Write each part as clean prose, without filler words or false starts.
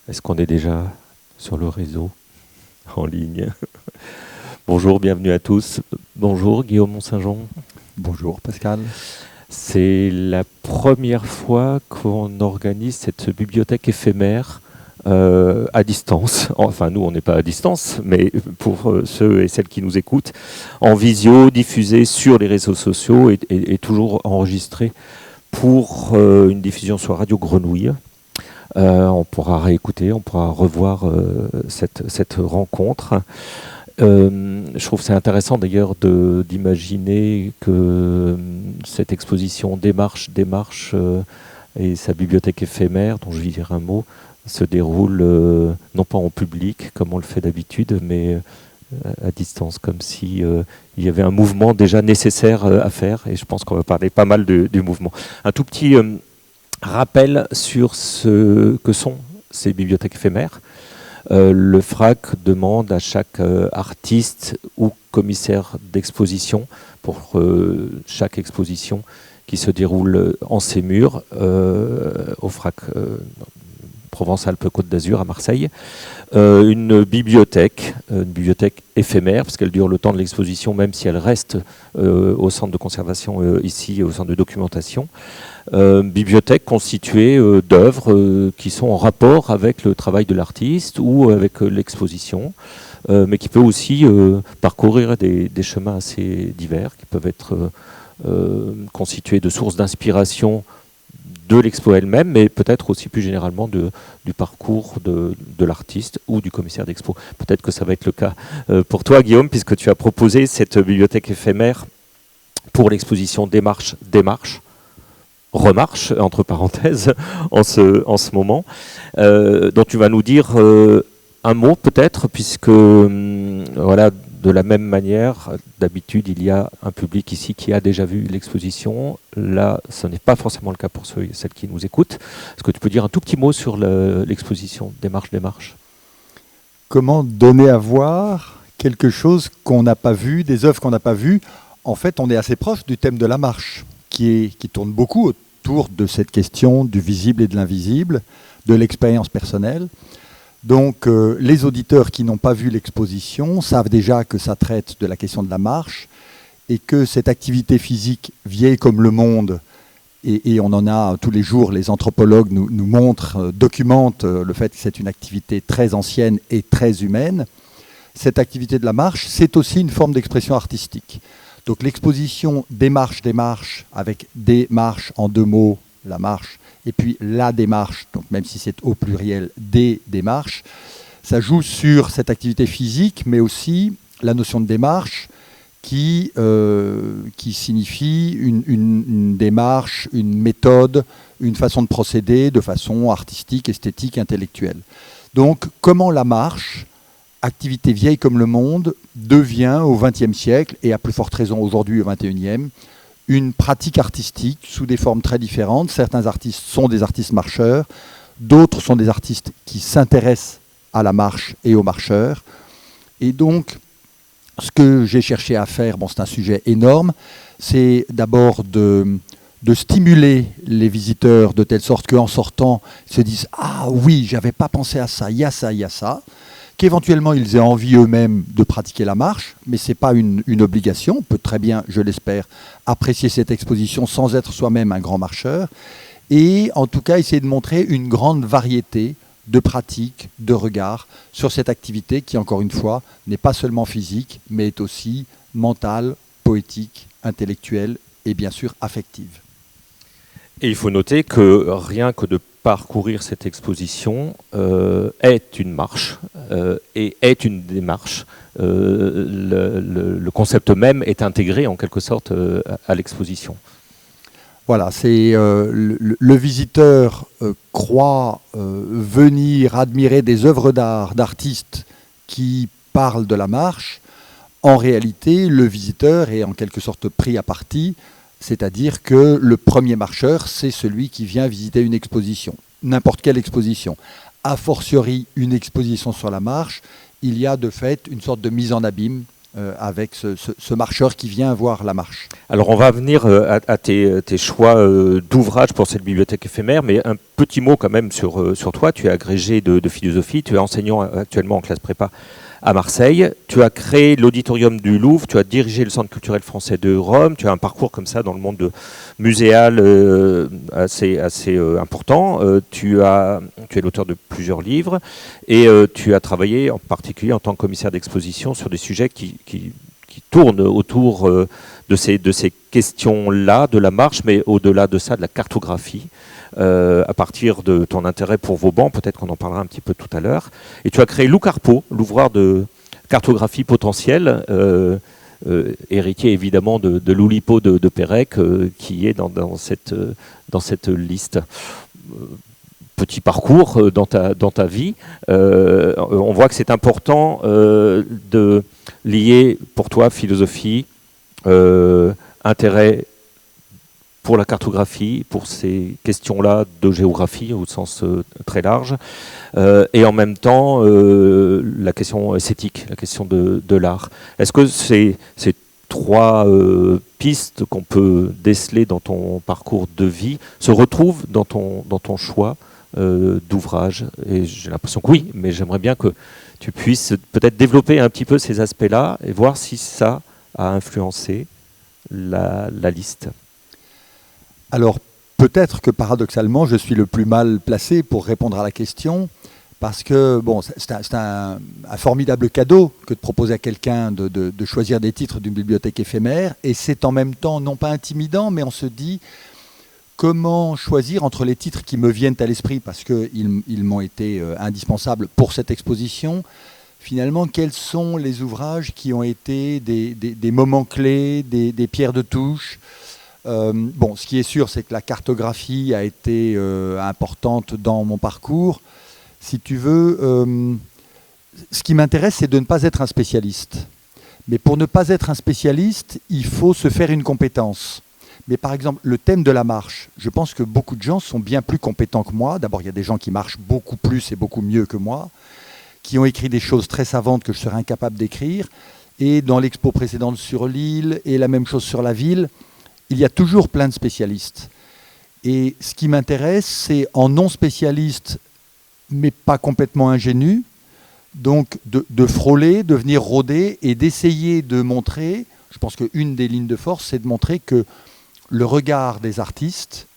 Est-ce qu'on est déjà sur le réseau, en ligne? Bonjour, bienvenue à tous. Bonjour Guillaume Mont-Saint-Jean. Bonjour Pascal. C'est la première fois qu'on organise cette bibliothèque éphémère à distance. Enfin, nous, on n'est pas à distance, mais pour ceux et celles qui nous écoutent, en visio, diffusée sur les réseaux sociaux et toujours enregistrée pour une diffusion sur Radio Grenouille. On pourra réécouter, on pourra revoir cette rencontre. Je trouve que c'est intéressant d'ailleurs d'imaginer que cette exposition Démarche et sa bibliothèque éphémère, dont je vais dire un mot, se déroule non pas en public comme on le fait d'habitude, mais à distance, comme si il y avait un mouvement déjà nécessaire à faire. Et je pense qu'on va parler pas mal du mouvement. Un tout petit rappel sur ce que sont ces bibliothèques éphémères. Le FRAC demande à chaque artiste ou commissaire d'exposition pour chaque exposition qui se déroule en ces murs au FRAC Provence-Alpes-Côte d'Azur à Marseille, une bibliothèque éphémère, parce qu'elle dure le temps de l'exposition, même si elle reste au centre de conservation ici, au centre de documentation. Bibliothèque constituée d'œuvres qui sont en rapport avec le travail de l'artiste ou avec l'exposition, mais qui peut aussi parcourir des chemins assez divers, qui peuvent être constitués de sources d'inspiration de l'expo elle-même, mais peut-être aussi plus généralement du parcours de l'artiste ou du commissaire d'expo. Peut-être que ça va être le cas pour toi, Guillaume, puisque tu as proposé cette bibliothèque éphémère pour l'exposition Démarche, Remarche, entre parenthèses, en ce moment, dont tu vas nous dire un mot peut-être, puisque voilà, de la même manière, d'habitude, il y a un public ici qui a déjà vu l'exposition. Là, ce n'est pas forcément le cas pour ceux et celles qui nous écoutent. Est-ce que tu peux dire un tout petit mot sur l'exposition Démarche? Comment donner à voir quelque chose qu'on n'a pas vu, des œuvres qu'on n'a pas vues? En fait, on est assez proche du thème de la marche, qui tourne beaucoup autour de cette question du visible et de l'invisible, de l'expérience personnelle. Donc, les auditeurs qui n'ont pas vu l'exposition savent déjà que ça traite de la question de la marche et que cette activité physique vieille comme le monde, et on en a tous les jours, les anthropologues nous montrent, documentent le fait que c'est une activité très ancienne et très humaine. Cette activité de la marche, c'est aussi une forme d'expression artistique. Donc l'exposition Démarche, avec démarche en deux mots, la marche, et puis la démarche, donc même si c'est au pluriel, des démarches, ça joue sur cette activité physique, mais aussi la notion de démarche qui signifie une démarche, une méthode, une façon de procéder de façon artistique, esthétique, intellectuelle. Donc comment la marche, activité vieille comme le monde, devient au XXe siècle, et à plus forte raison aujourd'hui au XXIe, une pratique artistique sous des formes très différentes. Certains artistes sont des artistes marcheurs, d'autres sont des artistes qui s'intéressent à la marche et aux marcheurs. Et donc, ce que j'ai cherché à faire, bon, c'est un sujet énorme, c'est d'abord de stimuler les visiteurs de telle sorte qu'en sortant, ils se disent « Ah oui, j'avais pas pensé à ça, il y a ça, il y a ça », qu'éventuellement ils aient envie eux-mêmes de pratiquer la marche, mais ce n'est pas une obligation. On peut très bien, je l'espère, apprécier cette exposition sans être soi-même un grand marcheur, et en tout cas essayer de montrer une grande variété de pratiques, de regards sur cette activité qui, encore une fois, n'est pas seulement physique, mais est aussi mentale, poétique, intellectuelle et bien sûr affective. Et il faut noter que rien que de parcourir cette exposition est une marche et est une démarche. Le concept même est intégré en quelque sorte à l'exposition. Voilà, c'est le visiteur croit venir admirer des œuvres d'art d'artistes qui parlent de la marche. En réalité, le visiteur est en quelque sorte pris à partie, c'est-à-dire que le premier marcheur, c'est celui qui vient visiter une exposition, n'importe quelle exposition. A fortiori, une exposition sur la marche, il y a de fait une sorte de mise en abîme avec ce marcheur qui vient voir la marche. Alors on va venir à tes choix d'ouvrages pour cette bibliothèque éphémère, mais un petit mot quand même sur toi. Tu es agrégé de philosophie, tu es enseignant actuellement en classe prépa à Marseille, tu as créé l'auditorium du Louvre, tu as dirigé le Centre culturel français de Rome, tu as un parcours comme ça dans le monde muséal assez important, tu es l'auteur de plusieurs livres et tu as travaillé en particulier en tant que commissaire d'exposition sur des sujets qui tournent autour de ces questions-là, de la marche, mais au-delà de ça, de la cartographie. À partir de ton intérêt pour Vauban, peut-être qu'on en parlera un petit peu tout à l'heure. Et tu as créé Lou Carpeau, l'ouvreur de cartographie potentielle, héritier évidemment de l'Oulipo de Pérec, qui est dans cette liste. Petit parcours dans ta vie. On voit que c'est important de lier pour toi philosophie, intérêt pour la cartographie, pour ces questions-là de géographie au sens très large, et en même temps la question esthétique, la question de l'art. Est-ce que ces trois pistes qu'on peut déceler dans ton parcours de vie se retrouvent dans ton choix d'ouvrage? Et j'ai l'impression que oui, mais j'aimerais bien que tu puisses peut-être développer un petit peu ces aspects-là et voir si ça a influencé la liste. Alors, peut-être que paradoxalement, je suis le plus mal placé pour répondre à la question, parce que bon, c'est un formidable cadeau que de proposer à quelqu'un de choisir des titres d'une bibliothèque éphémère, et c'est en même temps non pas intimidant, mais on se dit comment choisir entre les titres qui me viennent à l'esprit, parce qu'ils m'ont été indispensables pour cette exposition. Finalement, quels sont les ouvrages qui ont été des moments clés, des pierres de touche? Bon, ce qui est sûr, c'est que la cartographie a été importante dans mon parcours. Si tu veux, ce qui m'intéresse, c'est de ne pas être un spécialiste. Mais pour ne pas être un spécialiste, il faut se faire une compétence. Mais par exemple, le thème de la marche, je pense que beaucoup de gens sont bien plus compétents que moi. D'abord, il y a des gens qui marchent beaucoup plus et beaucoup mieux que moi, qui ont écrit des choses très savantes que je serais incapable d'écrire. Et dans l'expo précédente sur l'île, et la même chose sur la ville, il y a toujours plein de spécialistes. Et ce qui m'intéresse, c'est en non spécialiste, mais pas complètement ingénu, donc de frôler, de venir rôder et d'essayer de montrer, je pense qu'une des lignes de force, c'est de montrer que le regard des artistes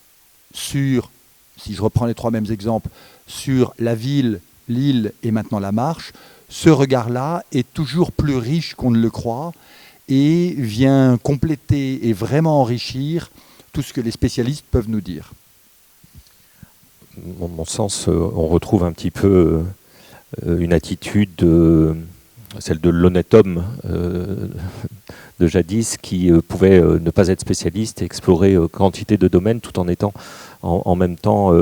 sur, si je reprends les trois mêmes exemples, sur la ville, l'île et maintenant la marche, ce regard-là est toujours plus riche qu'on ne le croit, et vient compléter et vraiment enrichir tout ce que les spécialistes peuvent nous dire. Dans mon sens, on retrouve un petit peu une attitude, celle de l'honnête homme de jadis, qui pouvait ne pas être spécialiste et explorer quantité de domaines tout en étant en même temps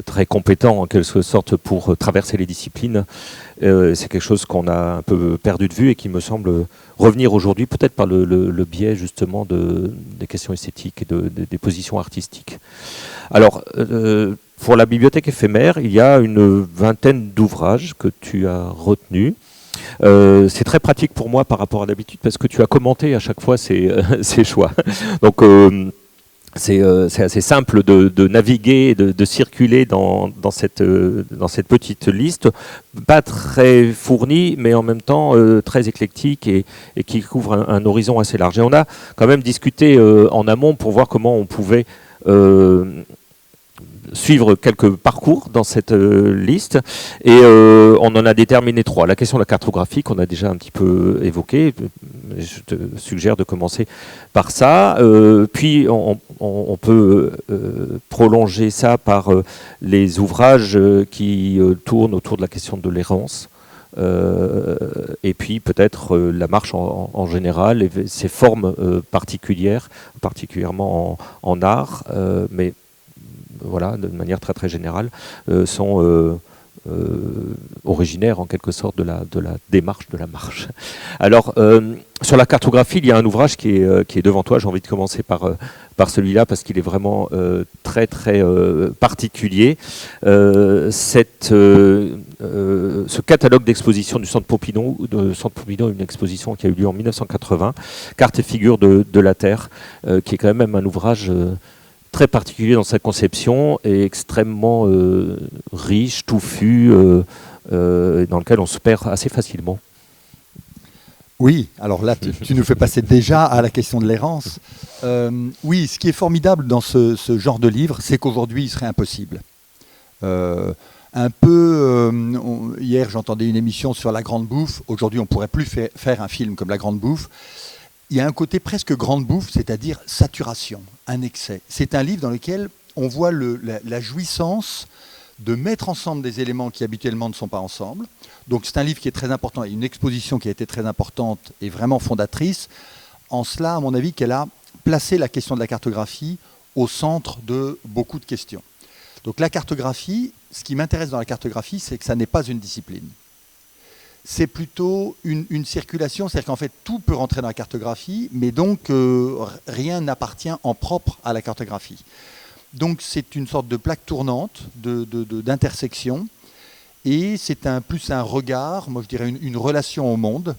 très compétent en quelque sorte pour traverser les disciplines. C'est quelque chose qu'on a un peu perdu de vue et qui me semble revenir aujourd'hui, peut-être par le biais justement des questions esthétiques et des positions artistiques. Alors, pour la bibliothèque éphémère, il y a une vingtaine d'ouvrages que tu as retenus. C'est très pratique pour moi par rapport à d'habitude parce que tu as commenté à chaque fois ces choix. Donc, c'est assez simple de naviguer, de circuler dans cette petite liste, pas très fournie, mais en même temps très éclectique et qui couvre un horizon assez large. Et on a quand même discuté en amont pour voir comment on pouvait suivre quelques parcours dans cette liste et on en a déterminé trois. La question de la cartographie qu'on a déjà un petit peu évoquée, je te suggère de commencer par ça, puis on peut prolonger ça par les ouvrages qui tournent autour de la question de l'errance, et puis peut-être la marche en général et ses formes particulières, particulièrement en art, mais voilà, de manière très très générale, sont originaires en quelque sorte de la démarche de la marche. Alors, sur la cartographie, il y a un ouvrage qui est devant toi, j'ai envie de commencer par par celui-là parce qu'il est vraiment très très particulier. Ce catalogue d'exposition du Centre Pompidou, une exposition qui a eu lieu en 1980, Cartes et figures de la Terre, qui est quand même un ouvrage très particulier dans sa conception et extrêmement riche, touffu, dans lequel on se perd assez facilement. Oui, alors là, tu nous fais passer déjà à la question de l'errance. Oui, ce qui est formidable dans ce genre de livre, c'est qu'aujourd'hui, il serait impossible. Hier, j'entendais une émission sur la Grande Bouffe. Aujourd'hui, on ne pourrait plus faire un film comme la Grande Bouffe. Il y a un côté presque Grande Bouffe, c'est-à-dire saturation, un excès. C'est un livre dans lequel on voit la jouissance de mettre ensemble des éléments qui habituellement ne sont pas ensemble. Donc c'est un livre qui est très important, et une exposition qui a été très importante et vraiment fondatrice, en cela, à mon avis, qu'elle a placé la question de la cartographie au centre de beaucoup de questions. Donc la cartographie, ce qui m'intéresse dans la cartographie, c'est que ça n'est pas une discipline. C'est plutôt une circulation, c'est-à-dire qu'en fait, tout peut rentrer dans la cartographie, mais donc rien n'appartient en propre à la cartographie. Donc c'est une sorte de plaque tournante d'intersection, et c'est plus un regard, moi je dirais une relation au monde,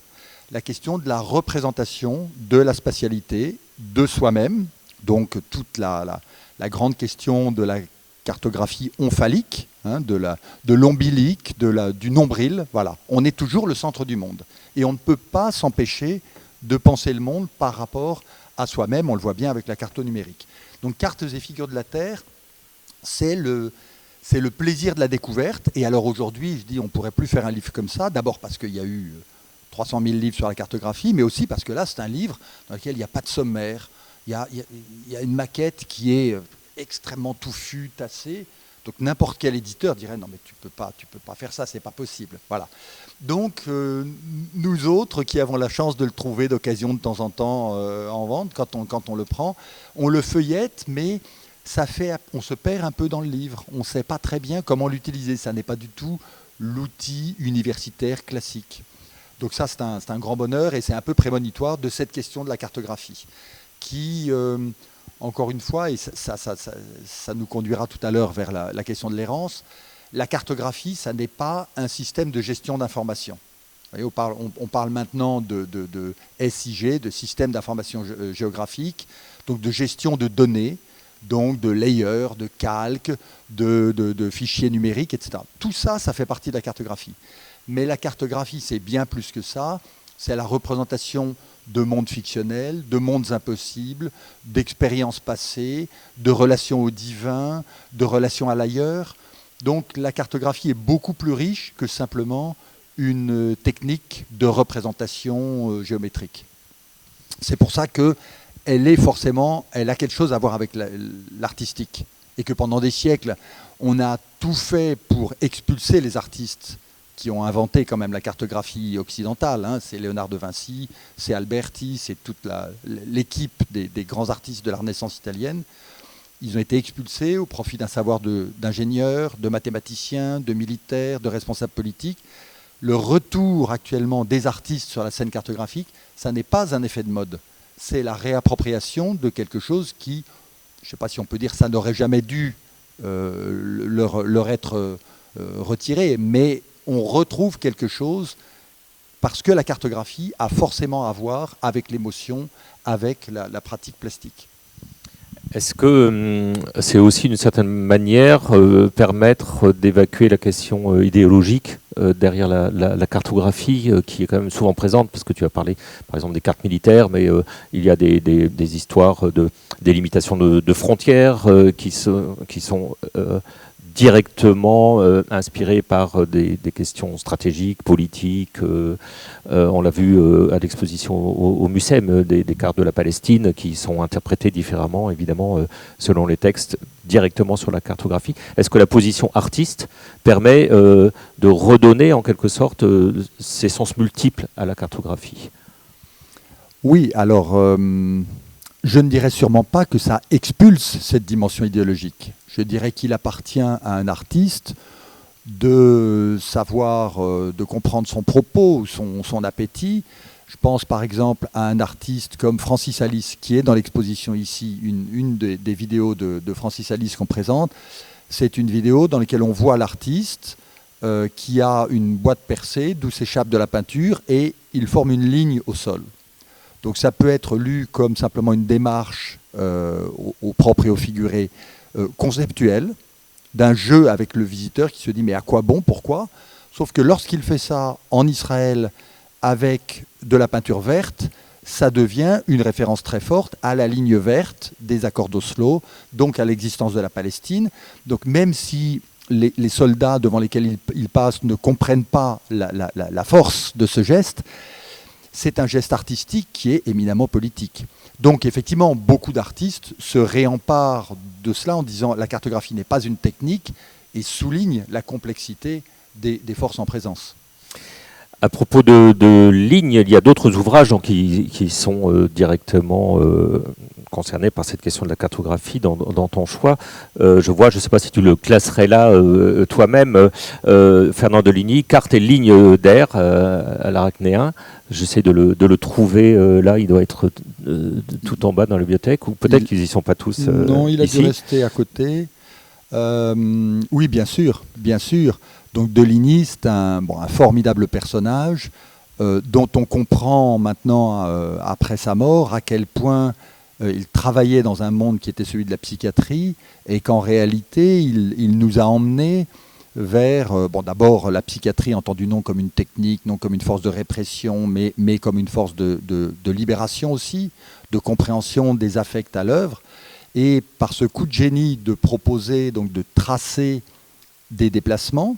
la question de la représentation de la spatialité, de soi-même, donc toute la grande question de la cartographie omphalique, hein, de l'ombilique, du nombril, voilà. On est toujours le centre du monde, et on ne peut pas s'empêcher de penser le monde par rapport à soi-même, on le voit bien avec la carte numérique. Donc Cartes et figures de la Terre, c'est le plaisir de la découverte. Et alors aujourd'hui, je dis, on ne pourrait plus faire un livre comme ça. D'abord parce qu'il y a eu 300 000 livres sur la cartographie, mais aussi parce que là, c'est un livre dans lequel il n'y a pas de sommaire. Il y a une maquette qui est extrêmement touffue, tassée. Donc n'importe quel éditeur dirait, non mais tu peux pas faire ça, c'est pas possible. Voilà. Donc nous autres qui avons la chance de le trouver d'occasion de temps en temps en vente, quand on le prend, on le feuillette, mais on se perd un peu dans le livre. On ne sait pas très bien comment l'utiliser. Ça n'est pas du tout l'outil universitaire classique. Donc ça, c'est un grand bonheur, et c'est un peu prémonitoire de cette question de la cartographie, qui, encore une fois, et ça nous conduira tout à l'heure vers la question de l'errance, la cartographie, ça n'est pas un système de gestion d'information. On parle maintenant de SIG, de système d'information géographique, donc de gestion de données, donc de layers, de calques, de fichiers numériques, etc. Tout ça, ça fait partie de la cartographie. Mais la cartographie, c'est bien plus que ça. C'est la représentation de mondes fictionnels, de mondes impossibles, d'expériences passées, de relations au divin, de relations à l'ailleurs. Donc la cartographie est beaucoup plus riche que simplement une technique de représentation géométrique. C'est pour ça qu'elle a quelque chose à voir avec l'artistique. Et que pendant des siècles, on a tout fait pour expulser les artistes qui ont inventé quand même la cartographie occidentale. Hein. C'est Léonard de Vinci, c'est Alberti, c'est toute l'équipe des grands artistes de la Renaissance italienne. Ils ont été expulsés au profit d'un savoir d'ingénieurs, de mathématiciens, de militaires, de responsables politiques. Le retour actuellement des artistes sur la scène cartographique, ça n'est pas un effet de mode. C'est la réappropriation de quelque chose qui, je ne sais pas si on peut dire ça n'aurait jamais dû leur être retiré, mais on retrouve quelque chose parce que la cartographie a forcément à voir avec l'émotion, avec la pratique plastique. Est-ce que c'est aussi d'une certaine manière permettre d'évacuer la question idéologique derrière la cartographie qui est quand même souvent présente, parce que tu as parlé par exemple des cartes militaires, mais il y a des histoires de délimitation de frontières qui sont directement inspirées par des questions stratégiques, politiques. On l'a vu à l'exposition au MUSEM, des cartes de la Palestine qui sont interprétées différemment, évidemment, selon les textes, directement sur la cartographie. Est-ce que la position artiste permet de redonner, en quelque sorte, ces sens multiples à la cartographie ? Oui, alors, je ne dirais sûrement pas que ça expulse cette dimension idéologique. Je dirais qu'il appartient à un artiste de savoir, de comprendre son propos, son appétit. Je pense par exemple à un artiste comme Francis Alice, qui est dans l'exposition ici, une des vidéos de Francis Alice qu'on présente. C'est une vidéo dans laquelle on voit l'artiste qui a une boîte percée d'où s'échappe de la peinture et il forme une ligne au sol. Donc ça peut être lu comme simplement une démarche au propre et au figuré conceptuelle d'un jeu avec le visiteur qui se dit mais à quoi bon, pourquoi? Sauf que lorsqu'il fait ça en Israël avec de la peinture verte, ça devient une référence très forte à la ligne verte des accords d'Oslo, donc à l'existence de la Palestine. Donc même si les soldats devant lesquels il passe ne comprennent pas la force de ce geste, c'est un geste artistique qui est éminemment politique. Donc effectivement, beaucoup d'artistes se réemparent de cela en disant la cartographie n'est pas une technique et soulignent la complexité des forces en présence. À propos de lignes, il y a d'autres ouvrages donc, qui sont directement concernés par cette question de la cartographie dans ton choix. Je vois, je ne sais pas si tu le classerais là toi-même, Fernand Deligny, Carte et lignes d'air à l'Arachnéen. J'essaie de le trouver là, il doit être tout en bas dans la bibliothèque, ou peut-être qu'ils n'y sont pas tous non, il a ici. dû rester à côté. Oui, bien sûr, bien sûr. Donc Deligny, c'est un formidable personnage dont on comprend maintenant, après sa mort, à quel point il travaillait dans un monde qui était celui de la psychiatrie et qu'en réalité, il nous a emmenés vers, d'abord la psychiatrie entendue non comme une technique, non comme une force de répression, mais comme une force de libération aussi, de compréhension des affects à l'œuvre. Et par ce coup de génie de proposer, donc de tracer des déplacements,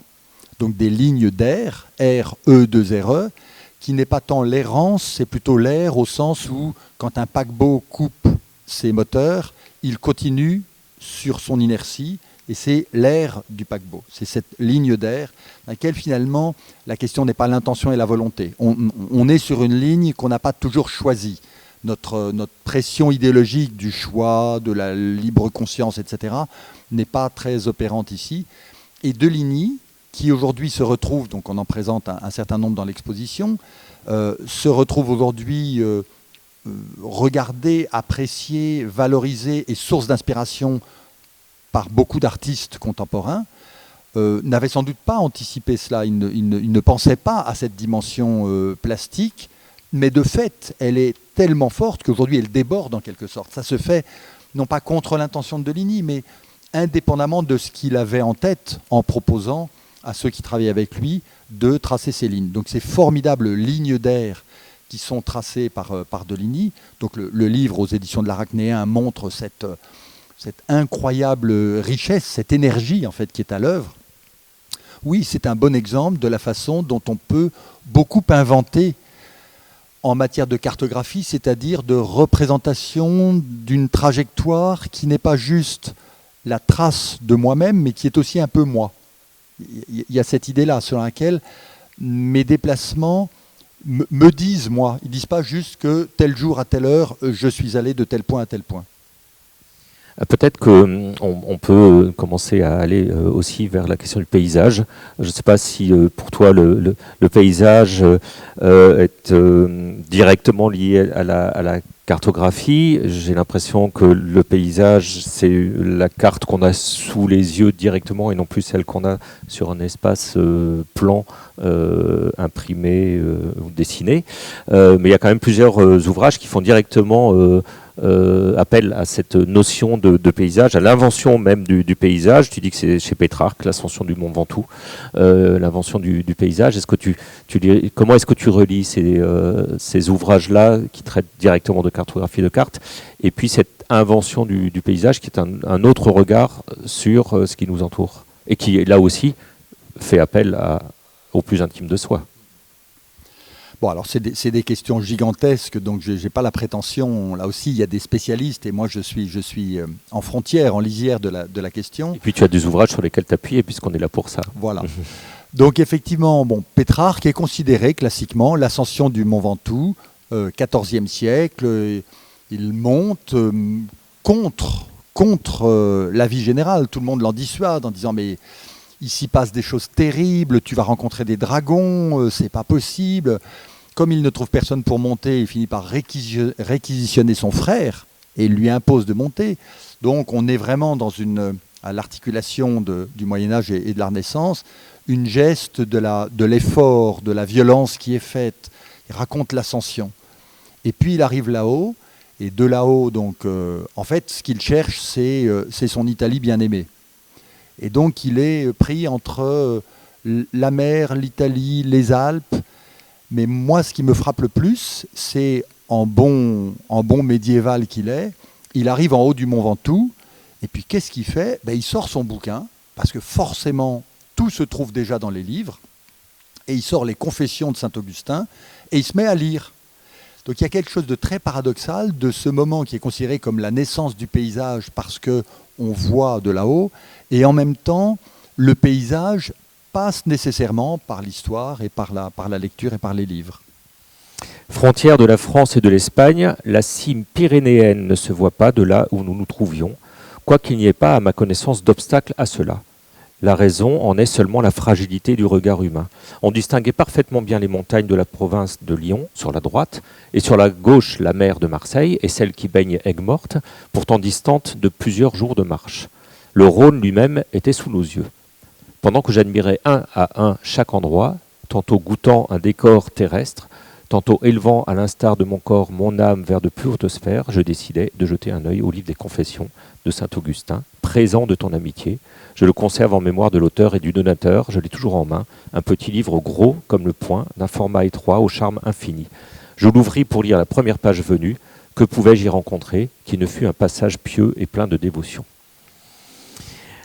donc des lignes d'air, R-E-2-R-E, qui n'est pas tant l'errance, c'est plutôt l'air au sens où, quand un paquebot coupe ses moteurs, il continue sur son inertie, et c'est l'air du paquebot. C'est cette ligne d'air dans laquelle, finalement, la question n'est pas l'intention et la volonté. On est sur une ligne qu'on n'a pas toujours choisie. Notre pression idéologique du choix, de la libre conscience, etc., n'est pas très opérante ici. Et Deligny, qui aujourd'hui se retrouve, donc on en présente un certain nombre dans l'exposition, se retrouve aujourd'hui regardé, apprécié, valorisé et source d'inspiration par beaucoup d'artistes contemporains, n'avait sans doute pas anticipé cela. Il ne pensait pas à cette dimension plastique, mais de fait, elle est tellement forte qu'aujourd'hui, elle déborde en quelque sorte. Ça se fait non pas contre l'intention de Deligny, mais indépendamment de ce qu'il avait en tête en proposant à ceux qui travaillaient avec lui de tracer ces lignes. Donc ces formidables lignes d'air qui sont tracées par Deligny. Donc le livre aux éditions de l'Arachnéen montre cette incroyable richesse, cette énergie en fait qui est à l'œuvre. Oui, c'est un bon exemple de la façon dont on peut beaucoup inventer en matière de cartographie, c'est-à-dire de représentation d'une trajectoire qui n'est pas juste la trace de moi-même, mais qui est aussi un peu moi. Il y a cette idée-là selon laquelle mes déplacements me disent moi. Ils ne disent pas juste que tel jour à telle heure, je suis allé de tel point à tel point. Peut-être qu'on peut commencer à aller aussi vers la question du paysage. Je ne sais pas si pour toi le paysage est directement lié à la cartographie. J'ai l'impression que le paysage, c'est la carte qu'on a sous les yeux directement et non plus celle qu'on a sur un espace plan imprimé ou dessiné. Mais il y a quand même plusieurs ouvrages qui font directement appel à cette notion de paysage, à l'invention même du paysage. Tu dis que c'est chez Pétrarque, l'ascension du Mont Ventoux, l'invention du paysage. Comment est-ce que tu relis ces ouvrages-là qui traitent directement de cartographie de cartes, et puis cette invention du paysage qui est un autre regard sur ce qui nous entoure, et qui, là aussi, fait appel au plus intime de soi? Bon, alors c'est des questions gigantesques, donc je n'ai pas la prétention. Là aussi, il y a des spécialistes, et moi je suis en frontière, en lisière de la question. Et puis tu as des ouvrages sur lesquels t'appuyer, puisqu'on est là pour ça. Voilà. Donc effectivement, Pétrarque est considéré classiquement l'ascension du Mont Ventoux, XIVe siècle. Il monte contre la vie générale. Tout le monde l'en dissuade en disant mais ici passe des choses terribles, tu vas rencontrer des dragons, c'est pas possible. comme il ne trouve personne pour monter, il finit par réquisitionner son frère et il lui impose de monter. Donc on est vraiment dans à l'articulation du Moyen-Âge et de la Renaissance, une geste de l'effort, de la violence qui est faite. Il raconte l'ascension. Et puis il arrive là-haut, et de là-haut, donc, en fait, ce qu'il cherche, c'est son Italie bien-aimée. Et donc il est pris entre la mer, l'Italie, les Alpes. Mais moi, ce qui me frappe le plus, c'est en bon médiéval qu'il est, il arrive en haut du Mont Ventoux, et puis qu'est-ce qu'il fait ? Il sort son bouquin, parce que forcément, tout se trouve déjà dans les livres, et il sort les Confessions de Saint-Augustin, et il se met à lire. Donc il y a quelque chose de très paradoxal de ce moment qui est considéré comme la naissance du paysage, parce qu'on voit de là-haut, et en même temps, le paysage passe nécessairement par l'histoire et par la lecture et par les livres. Frontière de la France et de l'Espagne, la cime pyrénéenne ne se voit pas de là où nous nous trouvions, quoiqu'il n'y ait pas, à ma connaissance, d'obstacle à cela. La raison en est seulement la fragilité du regard humain. On distinguait parfaitement bien les montagnes de la province de Lyon, sur la droite, et sur la gauche la mer de Marseille, et celle qui baigne Aigues-Mortes, pourtant distante de plusieurs jours de marche. Le Rhône lui-même était sous nos yeux. Pendant que j'admirais un à un chaque endroit, tantôt goûtant un décor terrestre, tantôt élevant à l'instar de mon corps mon âme vers de plus hautes sphères, je décidai de jeter un œil au livre des Confessions de Saint-Augustin, présent de ton amitié. Je le conserve en mémoire de l'auteur et du donateur, je l'ai toujours en main, un petit livre gros comme le poing, d'un format étroit au charme infini. Je l'ouvris pour lire la première page venue. Que pouvais-je y rencontrer, qui ne fût un passage pieux et plein de dévotion.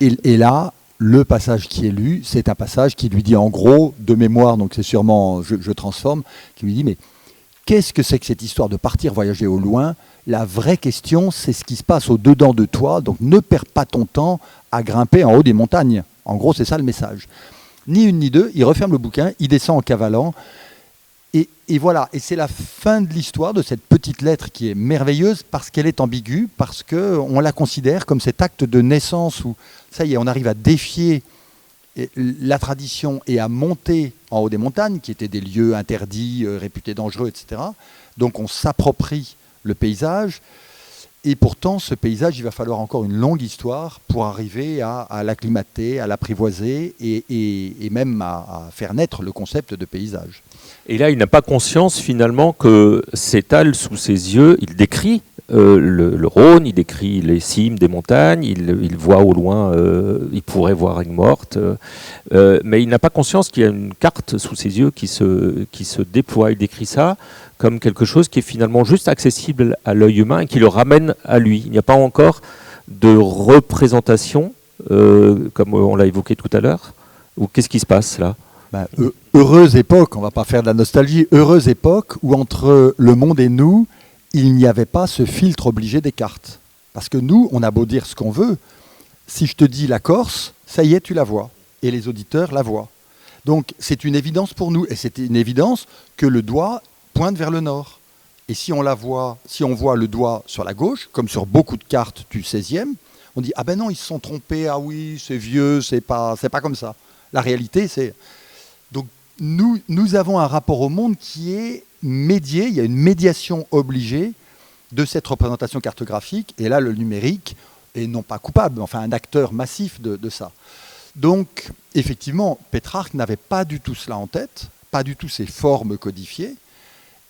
Et là, le passage qui est lu, c'est un passage qui lui dit en gros, de mémoire, donc c'est sûrement, je transforme, qui lui dit, mais qu'est-ce que c'est que cette histoire de partir voyager au loin ? La vraie question, c'est ce qui se passe au-dedans de toi, donc ne perds pas ton temps à grimper en haut des montagnes. En gros, c'est ça le message. Ni une ni deux, il referme le bouquin, il descend en cavalant, et voilà. Et c'est la fin de l'histoire de cette petite lettre qui est merveilleuse parce qu'elle est ambiguë, parce qu'on la considère comme cet acte de naissance où, ça y est, on arrive à défier la tradition et à monter en haut des montagnes, qui étaient des lieux interdits, réputés dangereux, etc. Donc on s'approprie le paysage. Et pourtant, ce paysage, il va falloir encore une longue histoire pour arriver à l'acclimater, à l'apprivoiser et même à faire naître le concept de paysage. Et là, il n'a pas conscience finalement que s'étale sous ses yeux, il décrit le Rhône, il décrit les cimes des montagnes, il voit au loin, il pourrait voir Aigues-Mortes, mais il n'a pas conscience qu'il y a une carte sous ses yeux qui se déploie. Il décrit ça comme quelque chose qui est finalement juste accessible à l'œil humain et qui le ramène à lui. Il n'y a pas encore de représentation, comme on l'a évoqué tout à l'heure, ou qu'est-ce qui se passe là ? Heureuse époque, on ne va pas faire de la nostalgie, heureuse époque où entre le monde et nous, il n'y avait pas ce filtre obligé des cartes. Parce que nous, on a beau dire ce qu'on veut, si je te dis la Corse, ça y est, tu la vois. Et les auditeurs la voient. Donc c'est une évidence pour nous, et c'est une évidence que le doigt pointe vers le nord. Et si on voit le doigt sur la gauche, comme sur beaucoup de cartes du 16e, on dit « Ah ben non, ils se sont trompés, ah oui, c'est vieux, c'est pas comme ça ». La réalité, c'est... Donc nous avons un rapport au monde qui est médié, il y a une médiation obligée de cette représentation cartographique, et là le numérique est non pas coupable, enfin un acteur massif de ça. Donc effectivement, Pétrarque n'avait pas du tout cela en tête, pas du tout ces formes codifiées,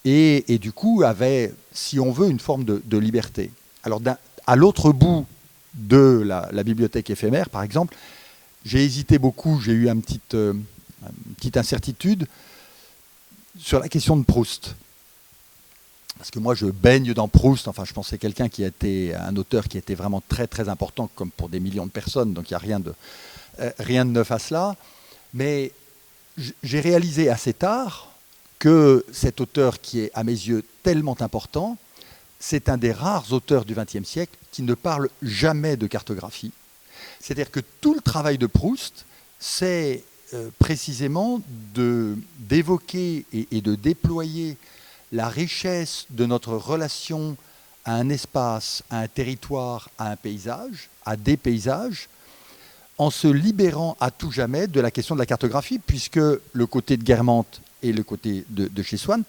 et du coup avait, si on veut, une forme de liberté. Alors à l'autre bout de la bibliothèque éphémère, par exemple, j'ai hésité beaucoup, j'ai eu une petite incertitude sur la question de Proust. Parce que moi, je baigne dans Proust. Enfin, je pensais quelqu'un qui était un auteur qui était vraiment très, très important, comme pour des millions de personnes. Donc, il n'y a rien de neuf à cela. Mais j'ai réalisé assez tard que cet auteur qui est, à mes yeux, tellement important, c'est un des rares auteurs du XXe siècle qui ne parle jamais de cartographie. C'est-à-dire que tout le travail de Proust, c'est précisément d'évoquer et de déployer la richesse de notre relation à un espace, à un territoire, à un paysage, à des paysages, en se libérant à tout jamais de la question de la cartographie, puisque le côté de Guermantes et le côté de chez Swann,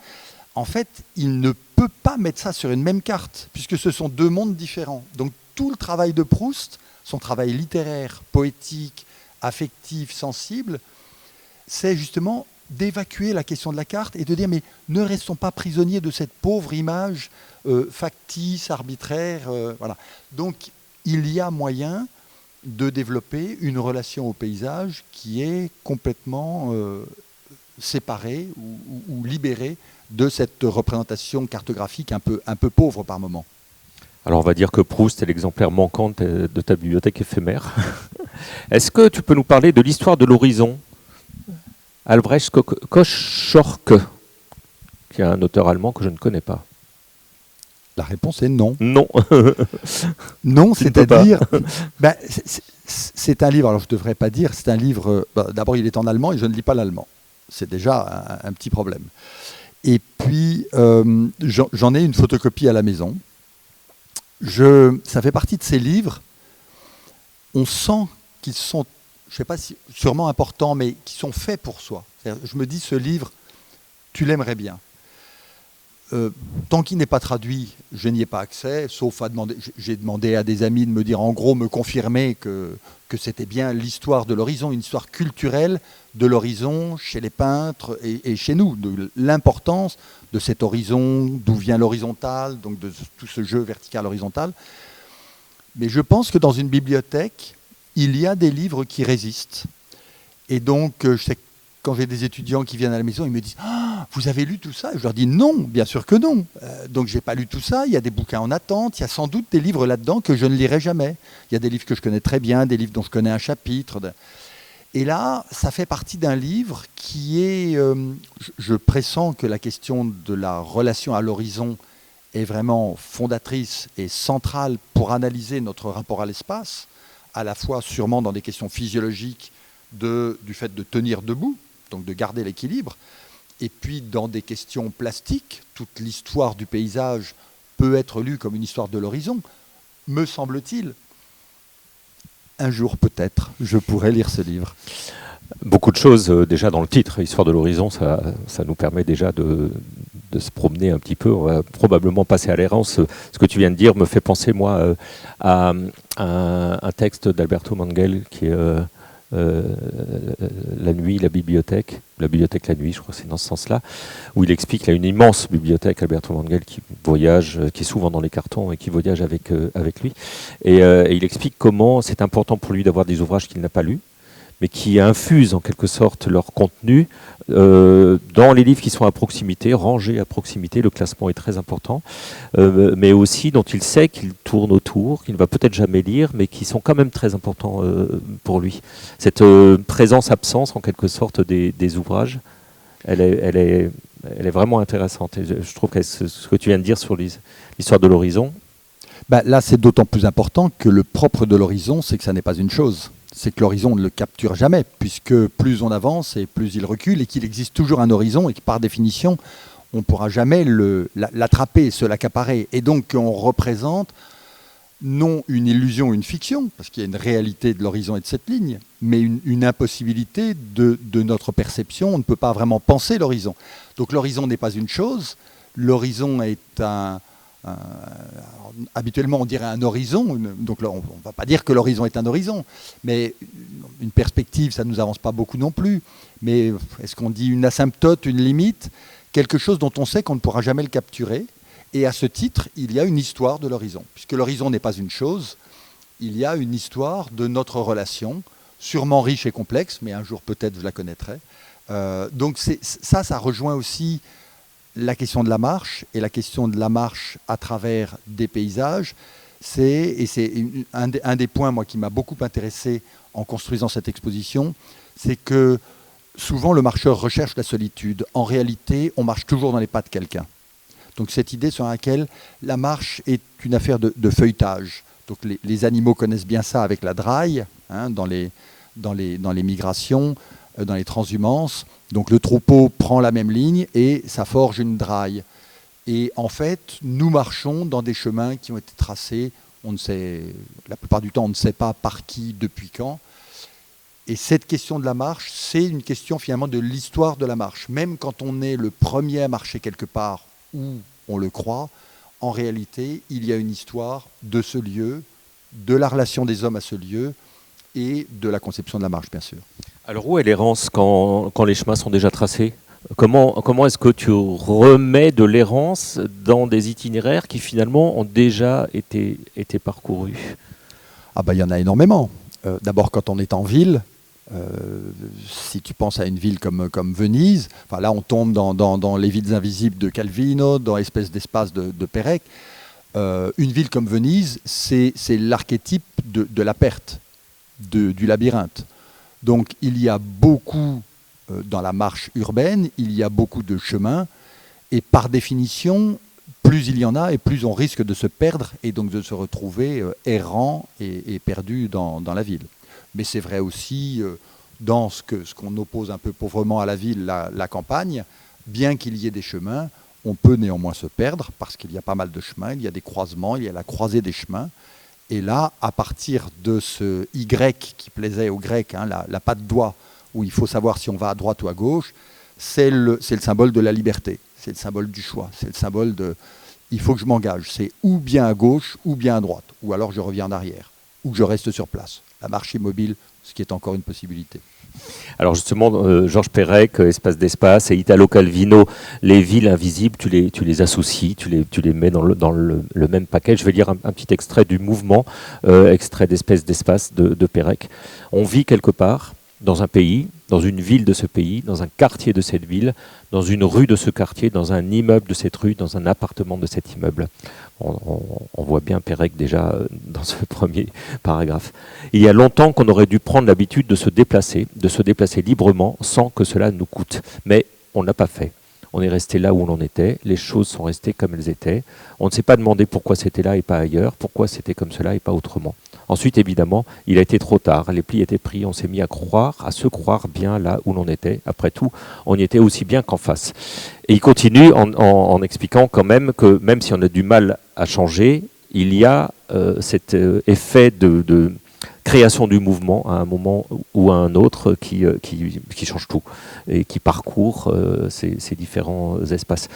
en fait, il ne peut pas mettre ça sur une même carte, puisque ce sont deux mondes différents. Donc tout le travail de Proust, son travail littéraire, poétique, affectif, sensible, c'est justement d'évacuer la question de la carte et de dire mais ne restons pas prisonniers de cette pauvre image factice, arbitraire. Voilà. Donc il y a moyen de développer une relation au paysage qui est complètement séparée ou libérée de cette représentation cartographique un peu pauvre par moment. Alors on va dire que Proust est l'exemplaire manquant de ta bibliothèque éphémère. Est-ce que tu peux nous parler de l'histoire de l'horizon ? Albrecht Koschorke, qui est un auteur allemand que je ne connais pas. La réponse est non. Non. Non, c'est-à-dire... Ben, c'est un livre, alors je ne devrais pas dire, c'est un livre... D'abord, il est en allemand et je ne lis pas l'allemand. C'est déjà un petit problème. Et puis, j'en ai une photocopie à la maison. Ça fait partie de ces livres. On sent qu'ils sont, je ne sais pas si sûrement importants, mais qui sont faits pour soi. Je me dis, ce livre, tu l'aimerais bien. Tant qu'il n'est pas traduit, je n'y ai pas accès, sauf à demander. J'ai demandé à des amis de me dire, en gros, me confirmer que c'était bien l'histoire de l'horizon, une histoire culturelle de l'horizon chez les peintres et chez nous, de l'importance de cet horizon, d'où vient l'horizontal, donc de tout ce jeu vertical-horizontal. Mais je pense que dans une bibliothèque, il y a des livres qui résistent. Et donc, je sais que quand j'ai des étudiants qui viennent à la maison, ils me disent « Ah, vous avez lu tout ça ?» Je leur dis « Non, bien sûr que non. Donc, je n'ai pas lu tout ça. Il y a des bouquins en attente. Il y a sans doute des livres là-dedans que je ne lirai jamais. Il y a des livres que je connais très bien, des livres dont je connais un chapitre. » Et là, ça fait partie d'un livre qui est... je pressens que la question de la relation à l'horizon est vraiment fondatrice et centrale pour analyser notre rapport à l'espace, à la fois sûrement dans des questions physiologiques du fait de tenir debout, donc de garder l'équilibre, et puis dans des questions plastiques, toute l'histoire du paysage peut être lue comme une histoire de l'horizon, me semble-t-il. Un jour peut-être, je pourrais lire ce livre. Beaucoup de choses déjà dans le titre, Histoire de l'horizon, ça nous permet déjà de se promener un petit peu. On va probablement passer à l'errance. Ce que tu viens de dire me fait penser, moi, à un texte d'Alberto Manguel qui est La nuit, la bibliothèque, la nuit, je crois que c'est dans ce sens-là, où il explique qu'il a une immense bibliothèque, Alberto Manguel, qui voyage, qui est souvent dans les cartons et qui voyage avec lui. Et il explique comment c'est important pour lui d'avoir des ouvrages qu'il n'a pas lus, mais qui infusent en quelque sorte leur contenu dans les livres qui sont à proximité, rangés à proximité. Le classement est très important, mais aussi dont il sait qu'il tourne autour, qu'il ne va peut-être jamais lire, mais qui sont quand même très importants pour lui. Cette présence-absence en quelque sorte des ouvrages, elle est vraiment intéressante. Et je trouve que ce que tu viens de dire sur l'histoire de l'horizon... Ben, là, c'est d'autant plus important que le propre de l'horizon, c'est que ça n'est pas une chose. C'est que l'horizon ne le capture jamais, puisque plus on avance et plus il recule, et qu'il existe toujours un horizon, et que par définition, on ne pourra jamais l'attraper, se l'accaparer. Et donc, on représente non une illusion, une fiction, parce qu'il y a une réalité de l'horizon et de cette ligne, mais une impossibilité de notre perception. On ne peut pas vraiment penser l'horizon. Donc, l'horizon n'est pas une chose. L'horizon est habituellement on dirait un horizon, donc là, on ne va pas dire que l'horizon est un horizon, mais une perspective, ça ne nous avance pas beaucoup non plus, mais est-ce qu'on dit une asymptote, une limite, quelque chose dont on sait qu'on ne pourra jamais le capturer, et à ce titre, il y a une histoire de l'horizon, puisque l'horizon n'est pas une chose, il y a une histoire de notre relation, sûrement riche et complexe, mais un jour peut-être je la connaîtrai. Donc ça rejoint aussi la question de la marche, et la question de la marche à travers des paysages, c'est un des points moi, qui m'a beaucoup intéressé en construisant cette exposition, c'est que souvent le marcheur recherche la solitude. En réalité, on marche toujours dans les pas de quelqu'un. Donc cette idée sur laquelle la marche est une affaire de feuilletage. Donc les animaux connaissent bien ça avec la draille, hein, dans les migrations, dans les transhumances. Donc le troupeau prend la même ligne et ça forge une draille. Et en fait, nous marchons dans des chemins qui ont été tracés, on ne sait, la plupart du temps, on ne sait pas par qui, depuis quand. Et cette question de la marche, c'est une question finalement de l'histoire de la marche. Même quand on est le premier à marcher quelque part où on le croit, en réalité, il y a une histoire de ce lieu, de la relation des hommes à ce lieu et de la conception de la marche, bien sûr. Alors où est l'errance quand les chemins sont déjà tracés? Comment est-ce que tu remets de l'errance dans des itinéraires qui finalement ont déjà été parcourus? Ah ben, il y en a énormément. D'abord, quand on est en ville, si tu penses à une ville comme Venise, enfin là on tombe dans les villes invisibles de Calvino, dans l'espèce d'espace de Pérec. Une ville comme Venise, c'est l'archétype de la perte, du labyrinthe. Donc il y a beaucoup, dans la marche urbaine, il y a beaucoup de chemins, et par définition, plus il y en a, et plus on risque de se perdre, et donc de se retrouver errant et perdu dans la ville. Mais c'est vrai aussi dans ce qu'on oppose un peu pauvrement à la ville, la campagne, bien qu'il y ait des chemins, on peut néanmoins se perdre, parce qu'il y a pas mal de chemins, il y a des croisements, il y a la croisée des chemins. Et là, à partir de ce Y qui plaisait aux Grecs, hein, la patte doigt, où il faut savoir si on va à droite ou à gauche, c'est le symbole de la liberté, c'est le symbole du choix, c'est le symbole de il faut que je m'engage, c'est ou bien à gauche ou bien à droite, ou alors je reviens en arrière, ou que je reste sur place. La marche immobile, ce qui est encore une possibilité. Alors justement, Georges Perec, Espace d'espace et Italo Calvino, les villes invisibles, tu les associes, tu les mets dans le même paquet. Je vais lire un petit extrait du mouvement, extrait d'Espèce d'espace de Perec. On vit quelque part, dans un pays, dans une ville de ce pays, dans un quartier de cette ville, dans une rue de ce quartier, dans un immeuble de cette rue, dans un appartement de cet immeuble. On voit bien Perec déjà dans ce premier paragraphe. Il y a longtemps qu'on aurait dû prendre l'habitude de se déplacer librement sans que cela nous coûte. Mais on ne l'a pas fait. On est resté là où on en était, les choses sont restées comme elles étaient. On ne s'est pas demandé pourquoi c'était là et pas ailleurs, pourquoi c'était comme cela et pas autrement. Ensuite, évidemment, il a été trop tard, les plis étaient pris, on s'est mis à se croire bien là où l'on était. Après tout, on y était aussi bien qu'en face. Et il continue en expliquant quand même que même si on a du mal à changer, il y a cet effet de création du mouvement à un moment ou à un autre qui change tout et qui parcourt ces différents espaces.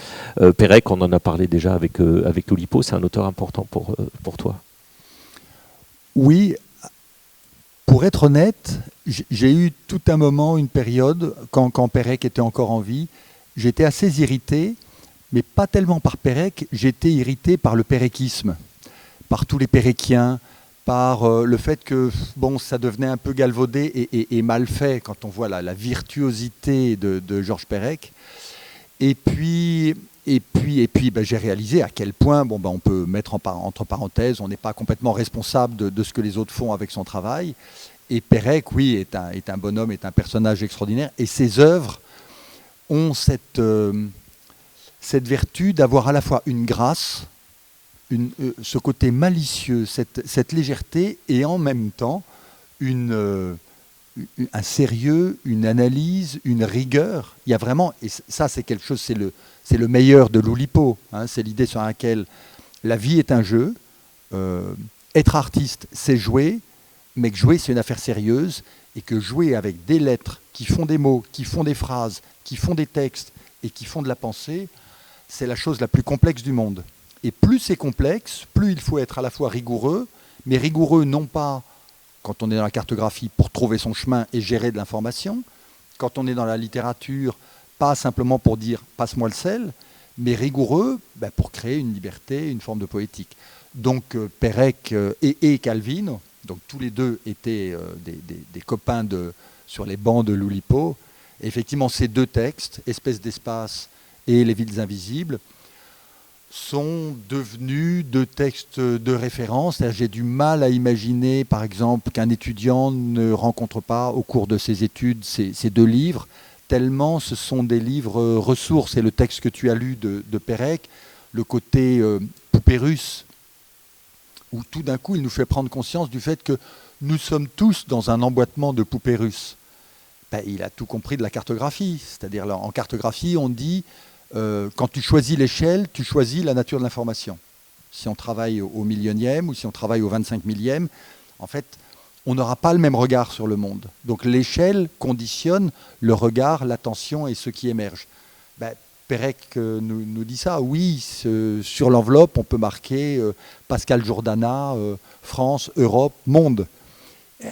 Perec, on en a parlé déjà avec Oulipo, c'est un auteur important pour toi. Oui, pour être honnête, j'ai eu tout un moment, une période, quand Perec était encore en vie, j'étais assez irrité, mais pas tellement par Perec, j'étais irrité par le péréquisme, par tous les péréquiens, par le fait que bon, ça devenait un peu galvaudé et mal fait quand on voit la virtuosité de Georges Perec. Et puis j'ai réalisé à quel point on peut mettre entre parenthèses, on n'est pas complètement responsable de ce que les autres font avec son travail. Et Perec, oui, est un bonhomme, est un personnage extraordinaire. Et ses œuvres ont cette vertu d'avoir à la fois une grâce, ce côté malicieux, cette légèreté, et en même temps un sérieux, une analyse, une rigueur. Il y a vraiment, et ça c'est quelque chose, c'est le meilleur de l'Oulipo, hein, c'est l'idée sur laquelle la vie est un jeu, être artiste c'est jouer, mais que jouer c'est une affaire sérieuse, et que jouer avec des lettres qui font des mots, qui font des phrases, qui font des textes et qui font de la pensée, c'est la chose la plus complexe du monde. Et plus c'est complexe, plus il faut être à la fois rigoureux, mais rigoureux non pas quand on est dans la cartographie pour trouver son chemin et gérer de l'information, quand on est dans la littérature, pas simplement pour dire « passe-moi le sel », mais rigoureux pour créer une liberté, une forme de poétique. Donc Perec et Calvino, donc tous les deux étaient des copains sur les bancs de l'Oulipo. Et effectivement, ces deux textes, Espèce d'espace et Les villes invisibles, sont devenus deux textes de référence. J'ai du mal à imaginer, par exemple, qu'un étudiant ne rencontre pas au cours de ses études ces deux livres, tellement ce sont des livres ressources. Et le texte que tu as lu de Perec, le côté poupée russe, où tout d'un coup il nous fait prendre conscience du fait que nous sommes tous dans un emboîtement de poupées russes. Il a tout compris de la cartographie. C'est-à-dire en cartographie, on dit quand tu choisis l'échelle, tu choisis la nature de l'information. Si on travaille au millionième ou si on travaille au 25 millième, en fait, on n'aura pas le même regard sur le monde. Donc l'échelle conditionne le regard, l'attention et ce qui émerge. Pérec nous dit ça. Oui, sur l'enveloppe, on peut marquer Pascal Jourdana, France, Europe, monde.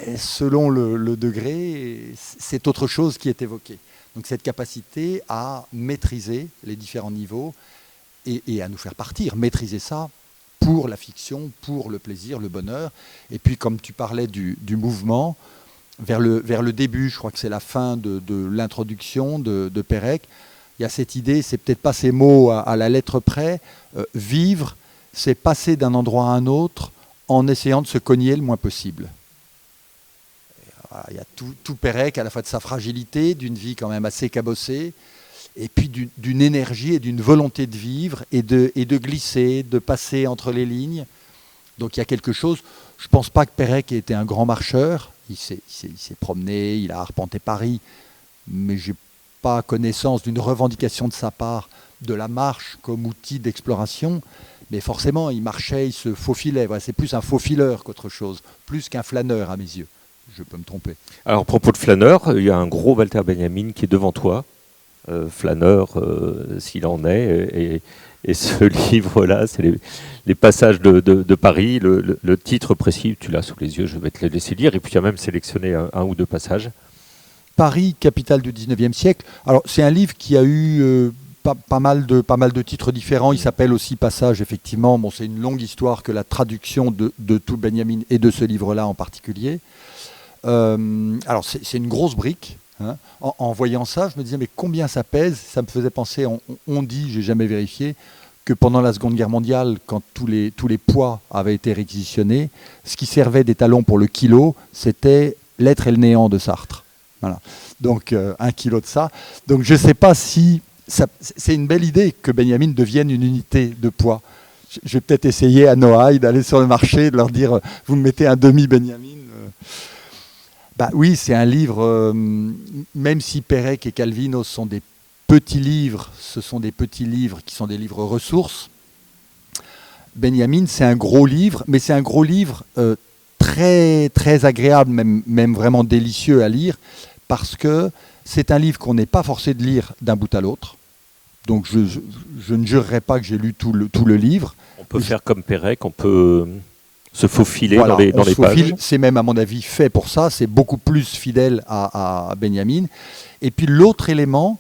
Et selon le degré, c'est autre chose qui est évoqué. Donc cette capacité à maîtriser les différents niveaux et à nous faire partir, maîtriser ça pour la fiction, pour le plaisir, le bonheur. Et puis comme tu parlais du mouvement, vers le début, je crois que c'est la fin de l'introduction de Pérec, il y a cette idée, c'est peut-être pas ces mots à la lettre près, vivre, c'est passer d'un endroit à un autre en essayant de se cogner le moins possible. Voilà, il y a tout Pérec, à la fois de sa fragilité, d'une vie quand même assez cabossée, et puis d'une énergie et d'une volonté de vivre et de glisser, de passer entre les lignes. Donc il y a quelque chose, je ne pense pas que Pérec ait été un grand marcheur, il s'est promené, il a arpenté Paris, mais j'ai pas connaissance d'une revendication de sa part de la marche comme outil d'exploration, mais forcément il marchait, il se faufilait. Voilà, c'est plus un faufileur qu'autre chose, plus qu'un flâneur à mes yeux. Je peux me tromper. Alors, à propos de flâneur, il y a un gros Walter Benjamin qui est devant toi, flâneur s'il en est, et ce livre-là, c'est les passages de Paris, le titre précis, tu l'as sous les yeux, je vais te le laisser lire, et puis il y a même sélectionné un ou deux passages. Paris, capitale du 19e siècle. Alors, c'est un livre qui a eu pas mal de titres différents. Il s'appelle aussi Passage, effectivement. Bon, c'est une longue histoire que la traduction de tout Benjamin et de ce livre-là en particulier. Alors, c'est une grosse brique. Hein. En voyant ça, je me disais, mais combien ça pèse? Ça me faisait penser, on dit, j'ai jamais vérifié, que pendant la Seconde Guerre mondiale, quand tous les poids avaient été réquisitionnés, ce qui servait d'étalon pour le kilo, c'était L'être et le néant de Sartre. Voilà. Donc 1 kilo de ça. Donc je ne sais pas si c'est une belle idée que Benjamin devienne une unité de poids. Je vais peut-être essayer à Noailles d'aller sur le marché, de leur dire vous me mettez un demi Benjamin. Oui, c'est un livre, même si Pérec et Calvino sont des petits livres, ce sont des petits livres qui sont des livres ressources. Benjamin, c'est un gros livre, mais c'est un gros livre très, très agréable, même vraiment délicieux à lire, parce que c'est un livre qu'on n'est pas forcé de lire d'un bout à l'autre. Donc je ne jurerai pas que j'ai lu tout le livre. On peut faire comme Pérec, on peut se faufiler voilà, dans les pages. C'est même, à mon avis, fait pour ça. C'est beaucoup plus fidèle à Benjamin. Et puis l'autre élément,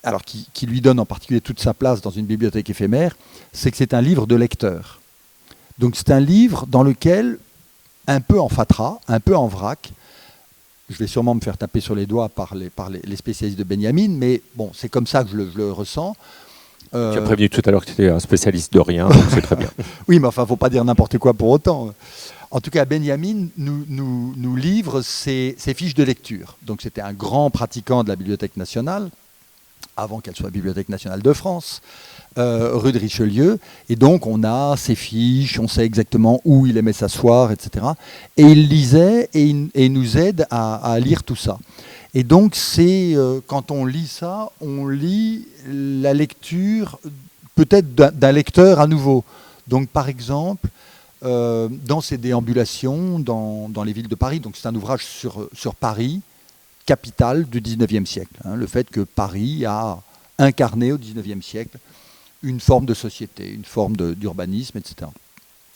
alors qui lui donne en particulier toute sa place dans une bibliothèque éphémère, c'est que c'est un livre de lecteur. Donc c'est un livre dans lequel, un peu en fatras, un peu en vrac, je vais sûrement me faire taper sur les doigts par les spécialistes de Benjamin, mais bon, c'est comme ça que je le ressens. Tu as prévenu tout à l'heure que tu étais un spécialiste de rien, donc c'est très bien. Oui, mais enfin, il ne faut pas dire n'importe quoi pour autant. En tout cas, Benjamin nous livre ses fiches de lecture. Donc c'était un grand pratiquant de la Bibliothèque nationale, avant qu'elle soit Bibliothèque nationale de France, rue de Richelieu. Et donc on a ses fiches, on sait exactement où il aimait s'asseoir, etc. Et il lisait et il nous aide à lire tout ça. Et donc c'est quand on lit ça, on lit la lecture peut-être d'un lecteur à nouveau. Donc par exemple, dans ses déambulations dans les villes de Paris, donc c'est un ouvrage sur Paris, capitale du 19e siècle. Hein, le fait que Paris a incarné au 19e siècle une forme de société, une forme d'urbanisme, etc.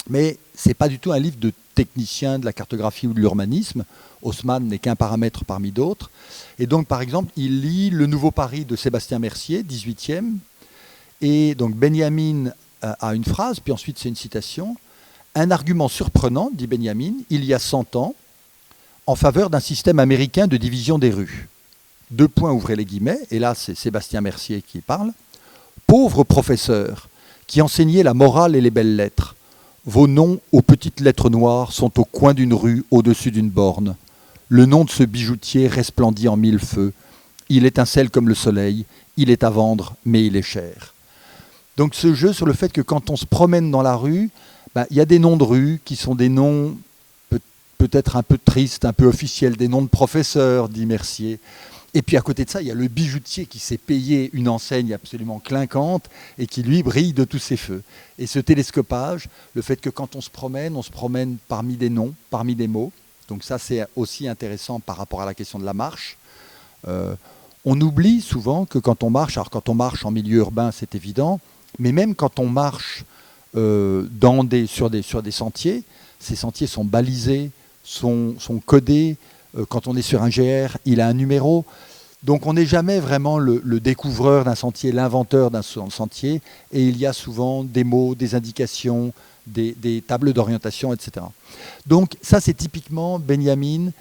Mais ce n'est pas du tout un livre de technicien de la cartographie ou de l'urbanisme. Haussmann n'est qu'un paramètre parmi d'autres. Et donc, par exemple, il lit Le Nouveau Paris de Sébastien Mercier, 18e. Et donc, Benjamin a une phrase, puis ensuite c'est une citation. « Un argument surprenant, dit Benjamin, il y a 100 ans, en faveur d'un système américain de division des rues. » Deux points, ouvrez les guillemets, et là c'est Sébastien Mercier qui parle. « Pauvres professeurs, qui enseignaient la morale et les belles lettres, vos noms aux petites lettres noires sont au coin d'une rue, au-dessus d'une borne. Le nom de ce bijoutier resplendit en mille feux. Il étincelle comme le soleil, il est à vendre, mais il est cher. » Donc ce jeu sur le fait que quand on se promène dans la rue, y a des noms de rues qui sont des noms peut-être un peu tristes, un peu officiels, des noms de professeurs, dit Mercier. Et puis à côté de ça, il y a le bijoutier qui s'est payé une enseigne absolument clinquante et qui, lui, brille de tous ses feux. Et ce télescopage, le fait que quand on se promène parmi des noms, parmi des mots, Donc ça, c'est aussi intéressant par rapport à la question de la marche. On oublie souvent que quand on marche, alors quand on marche en milieu urbain, c'est évident, mais même quand on marche sur des sentiers, ces sentiers sont balisés, sont codés. Quand on est sur un GR, il a un numéro. Donc on n'est jamais vraiment le découvreur d'un sentier, l'inventeur d'un sentier, et il y a souvent des mots, des indications, des tables d'orientation, etc. Donc ça, c'est typiquement Benjamin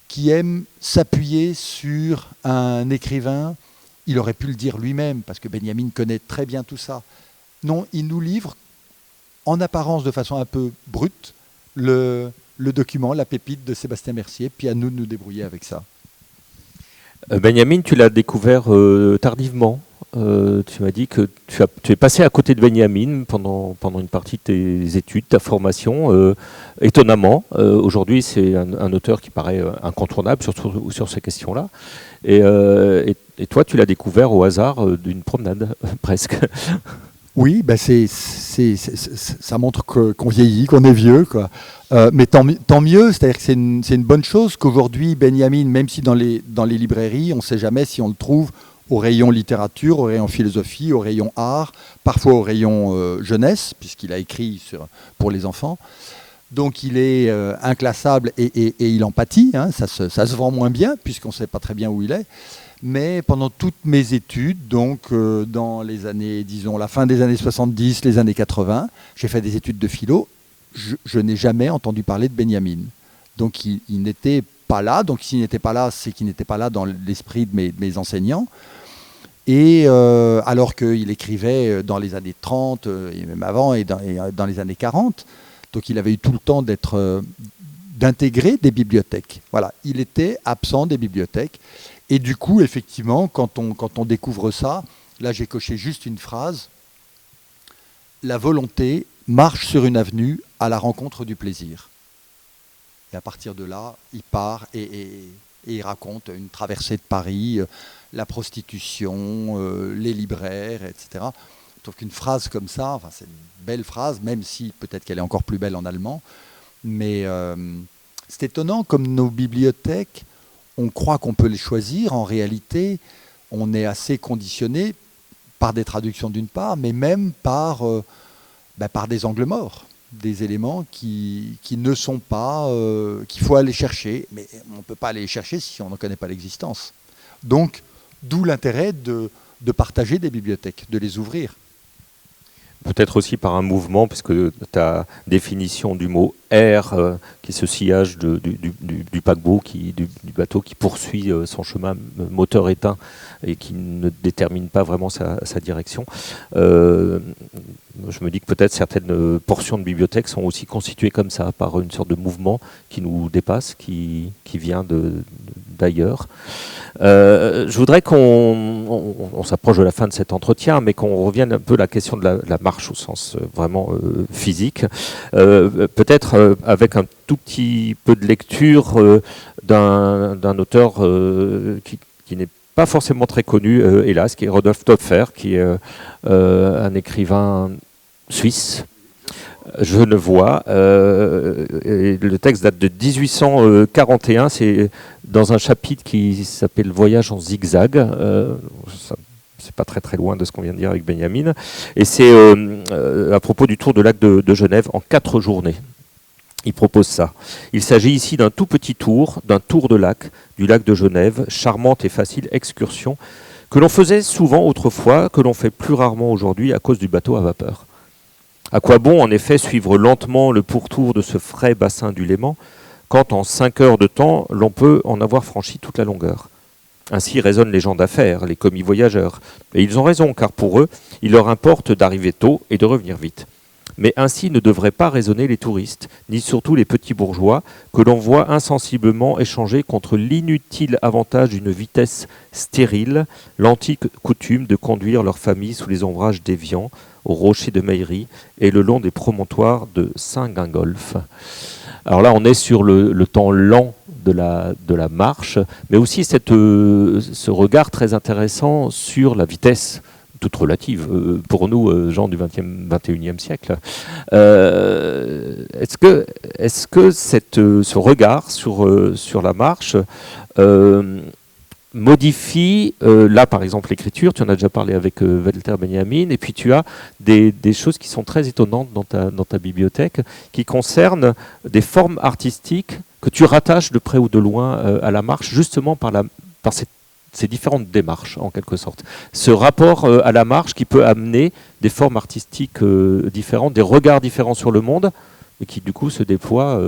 qui aime s'appuyer sur un écrivain. Il aurait pu le dire lui-même, parce que Benjamin connaît très bien tout ça. Non, il nous livre, en apparence de façon un peu brute, le document, la pépite de Sébastien Mercier, puis à nous de nous débrouiller avec ça. Benjamin, tu l'as découvert tardivement. Tu m'as dit que tu es passé à côté de Benjamin pendant une partie de tes études, ta formation. Étonnamment, aujourd'hui, c'est un auteur qui paraît incontournable sur ces questions-là. Et toi, tu l'as découvert au hasard d'une promenade, presque. Oui, ben ça montre qu'on vieillit, qu'on est vieux, quoi. Mais tant mieux, c'est-à-dire que c'est une bonne chose qu'aujourd'hui, Benjamin, même si dans les librairies, on ne sait jamais si on le trouve au rayon littérature, au rayon philosophie, au rayon art, parfois au rayon jeunesse, puisqu'il a écrit pour les enfants. Donc il est inclassable et il en pâtit, hein, ça se vend moins bien, puisqu'on ne sait pas très bien où il est. Mais pendant toutes mes études, donc dans les années, disons, la fin des années 70, les années 80, j'ai fait des études de philo, je n'ai jamais entendu parler de Benjamin. Donc il n'était pas là, donc s'il n'était pas là, c'est qu'il n'était pas là dans l'esprit de mes enseignants. Et alors qu'il écrivait dans les années 30, et même avant, et dans les années 40, donc il avait eu tout le temps d'intégrer des bibliothèques. Voilà, il était absent des bibliothèques. Et du coup, effectivement, quand on découvre ça, là j'ai coché juste une phrase, la volonté marche sur une avenue à la rencontre du plaisir. Et à partir de là, il part et il raconte une traversée de Paris, la prostitution, les libraires, etc. Je trouve qu'une phrase comme ça, enfin, c'est une belle phrase, même si peut-être qu'elle est encore plus belle en allemand, mais c'est étonnant comme nos bibliothèques, on croit qu'on peut les choisir. En réalité, on est assez conditionné par des traductions d'une part, mais même par des angles morts, des éléments qui ne sont pas, qu'il faut aller chercher. Mais on ne peut pas aller les chercher si on n'en connaît pas l'existence. Donc, d'où l'intérêt de partager des bibliothèques, de les ouvrir. Peut-être aussi par un mouvement, puisque ta définition du mot « air », qui est ce sillage du paquebot, du bateau qui poursuit son chemin moteur éteint et qui ne détermine pas vraiment sa direction. Je me dis que peut-être certaines portions de bibliothèques sont aussi constituées comme ça, par une sorte de mouvement qui nous dépasse, qui vient d'ailleurs. Je voudrais qu'on s'approche de la fin de cet entretien, mais qu'on revienne un peu à la question de la marche au sens vraiment physique. Peut-être avec un tout petit peu de lecture d'un auteur qui n'est pas forcément très connu, hélas, qui est Rodolphe Töpffer, qui est un écrivain suisse. Genevois. Le texte date de 1841. C'est dans un chapitre qui s'appelle Voyage en zigzag. C'est pas très très loin de ce qu'on vient de dire avec Benjamin. Et c'est à propos du tour de lac de Genève en 4 journées. Il propose ça. Il s'agit ici d'un tout petit tour, d'un tour de lac, du lac de Genève, charmante et facile excursion, que l'on faisait souvent autrefois, que l'on fait plus rarement aujourd'hui à cause du bateau à vapeur. À quoi bon, en effet, suivre lentement le pourtour de ce frais bassin du Léman, quand en 5 heures de temps, l'on peut en avoir franchi toute la longueur? Ainsi raisonnent les gens d'affaires, les commis voyageurs. Et ils ont raison, car pour eux, il leur importe d'arriver tôt et de revenir vite. Mais ainsi ne devraient pas raisonner les touristes, ni surtout les petits bourgeois, que l'on voit insensiblement échanger contre l'inutile avantage d'une vitesse stérile, l'antique coutume de conduire leur famille sous les ombrages déviants, au rocher de Meillerie et le long des promontoires de Saint-Gingolph. Alors là, on est sur le temps lent de la marche, mais aussi ce regard très intéressant sur la vitesse toute relative, pour nous, gens du 21e siècle. Est-ce que ce regard sur la marche modifie, là par exemple l'écriture, tu en as déjà parlé avec Walter Benjamin, et puis tu as des choses qui sont très étonnantes dans ta bibliothèque, qui concernent des formes artistiques que tu rattaches de près ou de loin à la marche, justement par ces différentes démarches en quelque sorte. Ce rapport à la marche qui peut amener des formes artistiques différentes, des regards différents sur le monde, et qui du coup se déploient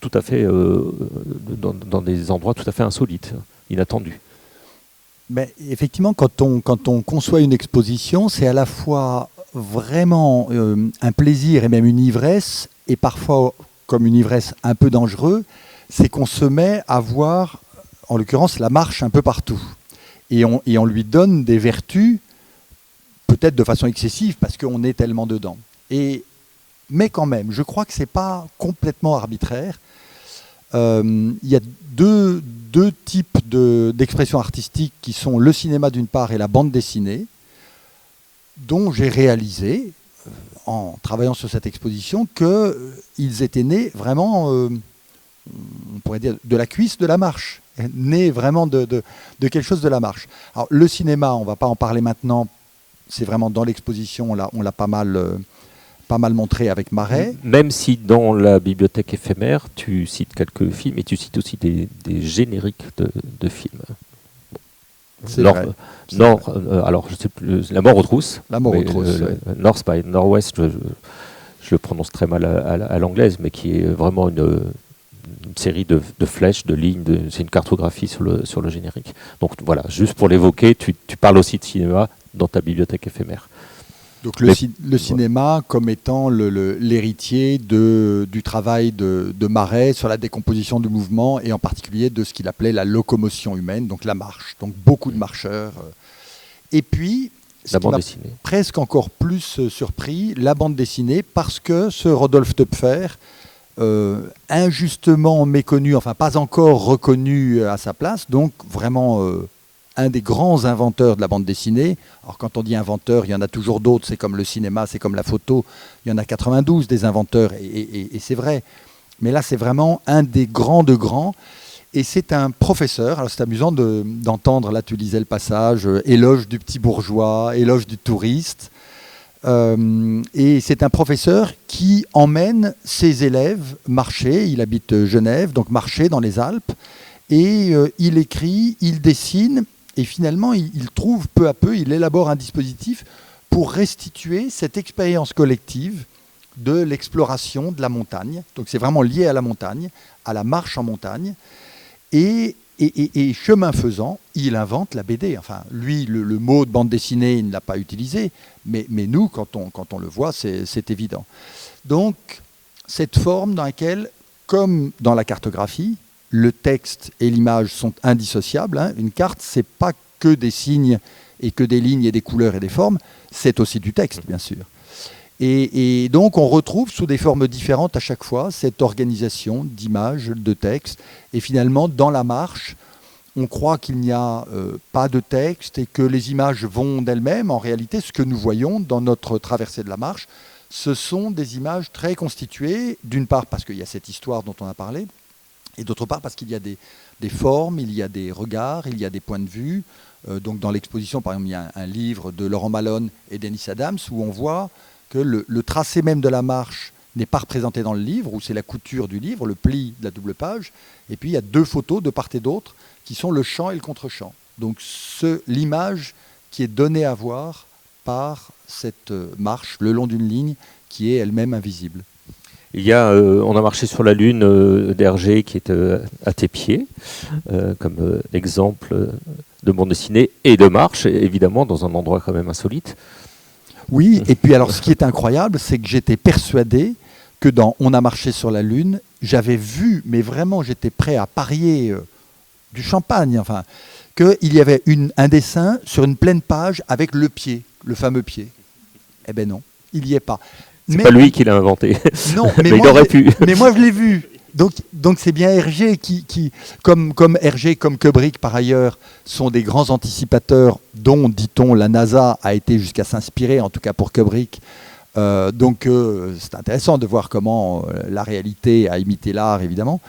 tout à fait dans des endroits tout à fait insolites, inattendus. Mais effectivement, quand on conçoit une exposition, c'est à la fois vraiment un plaisir et même une ivresse, et parfois comme une ivresse un peu dangereux, c'est qu'on se met à voir, en l'occurrence, la marche un peu partout. Et on lui donne des vertus, peut-être de façon excessive, parce qu'on est tellement dedans. Mais quand même, je crois que ce n'est pas complètement arbitraire. Il y a deux types d'expressions artistiques qui sont le cinéma d'une part et la bande dessinée, dont j'ai réalisé, en travaillant sur cette exposition, qu'ils étaient nés vraiment, on pourrait dire, de la cuisse de la marche, nés vraiment de quelque chose de la marche. Alors le cinéma, on ne va pas en parler maintenant, c'est vraiment dans l'exposition, on l'a pas mal montré avec Marais. Même si dans la bibliothèque éphémère, tu cites quelques films et tu cites aussi des génériques de films. C'est vrai. Alors, je sais plus, La mort aux trousses. La mort aux trousses. North by Northwest, je le prononce très mal à l'anglaise, mais qui est vraiment une série de flèches, de lignes, c'est une cartographie sur le générique. Donc voilà, juste pour l'évoquer, tu parles aussi de cinéma dans ta bibliothèque éphémère. Donc le cinéma comme étant l'héritier du travail de Marais sur la décomposition du mouvement et en particulier de ce qu'il appelait la locomotion humaine, donc la marche. Donc beaucoup de marcheurs. Et puis, la bande dessinée. Presque encore plus surpris, la bande dessinée, parce que ce Rodolphe Töpfer, injustement méconnu, enfin pas encore reconnu à sa place, donc vraiment un des grands inventeurs de la bande dessinée. Alors quand on dit inventeur, il y en a toujours d'autres, c'est comme le cinéma, c'est comme la photo, il y en a 92 des inventeurs, et c'est vrai. Mais là, c'est vraiment un des grands de grands, et c'est un professeur. Alors c'est amusant d'entendre, là tu lisais le passage, éloge du petit bourgeois, éloge du touriste, et c'est un professeur qui emmène ses élèves marcher, il habite Genève, donc marcher dans les Alpes, et il écrit, il dessine, et finalement, il trouve peu à peu, il élabore un dispositif pour restituer cette expérience collective de l'exploration de la montagne. Donc c'est vraiment lié à la montagne, à la marche en montagne. Et chemin faisant, il invente la BD. Enfin, lui, le mot de bande dessinée, il ne l'a pas utilisé, mais nous, quand on le voit, c'est évident. Donc, cette forme dans laquelle, comme dans la cartographie, le texte et l'image sont indissociables. Hein. Une carte, c'est pas que des signes et que des lignes et des couleurs et des formes, c'est aussi du texte, bien sûr. Et donc, on retrouve sous des formes différentes à chaque fois cette organisation d'images, de textes. Et finalement, dans la marche, on croit qu'il n'y a pas de texte et que les images vont d'elles-mêmes. En réalité, ce que nous voyons dans notre traversée de la marche, ce sont des images très constituées, d'une part parce qu'il y a cette histoire dont on a parlé, et d'autre part parce qu'il y a des formes, il y a des regards, il y a des points de vue. Donc dans l'exposition, par exemple, il y a un livre de Laurent Malone et Dennis Adams où on voit que le tracé même de la marche n'est pas représenté dans le livre, où c'est la couture du livre, le pli de la double page. Et puis il y a deux photos de part et d'autre qui sont le champ et le contre-champ. Donc l'image qui est donnée à voir par cette marche le long d'une ligne qui est elle-même invisible. Il y a, on a marché sur la Lune d'Hergé qui est à tes pieds, comme exemple de bande dessinée et de marche, évidemment, dans un endroit quand même insolite. Oui, et puis alors ce qui est incroyable, c'est que j'étais persuadé que dans On a marché sur la Lune, j'avais vu, mais vraiment j'étais prêt à parier du champagne, enfin, qu'il y avait un dessin sur une pleine page avec le pied, le fameux pied. Eh ben non, il n'y est pas. C'est pas lui qui l'a inventé. Non, mais il aurait pu. Mais moi, je l'ai vu. Donc c'est bien Hergé qui comme Hergé, comme Kubrick par ailleurs, sont des grands anticipateurs dont, dit-on, la NASA a été jusqu'à s'inspirer, en tout cas pour Kubrick. C'est intéressant de voir comment la réalité a imité l'art, évidemment.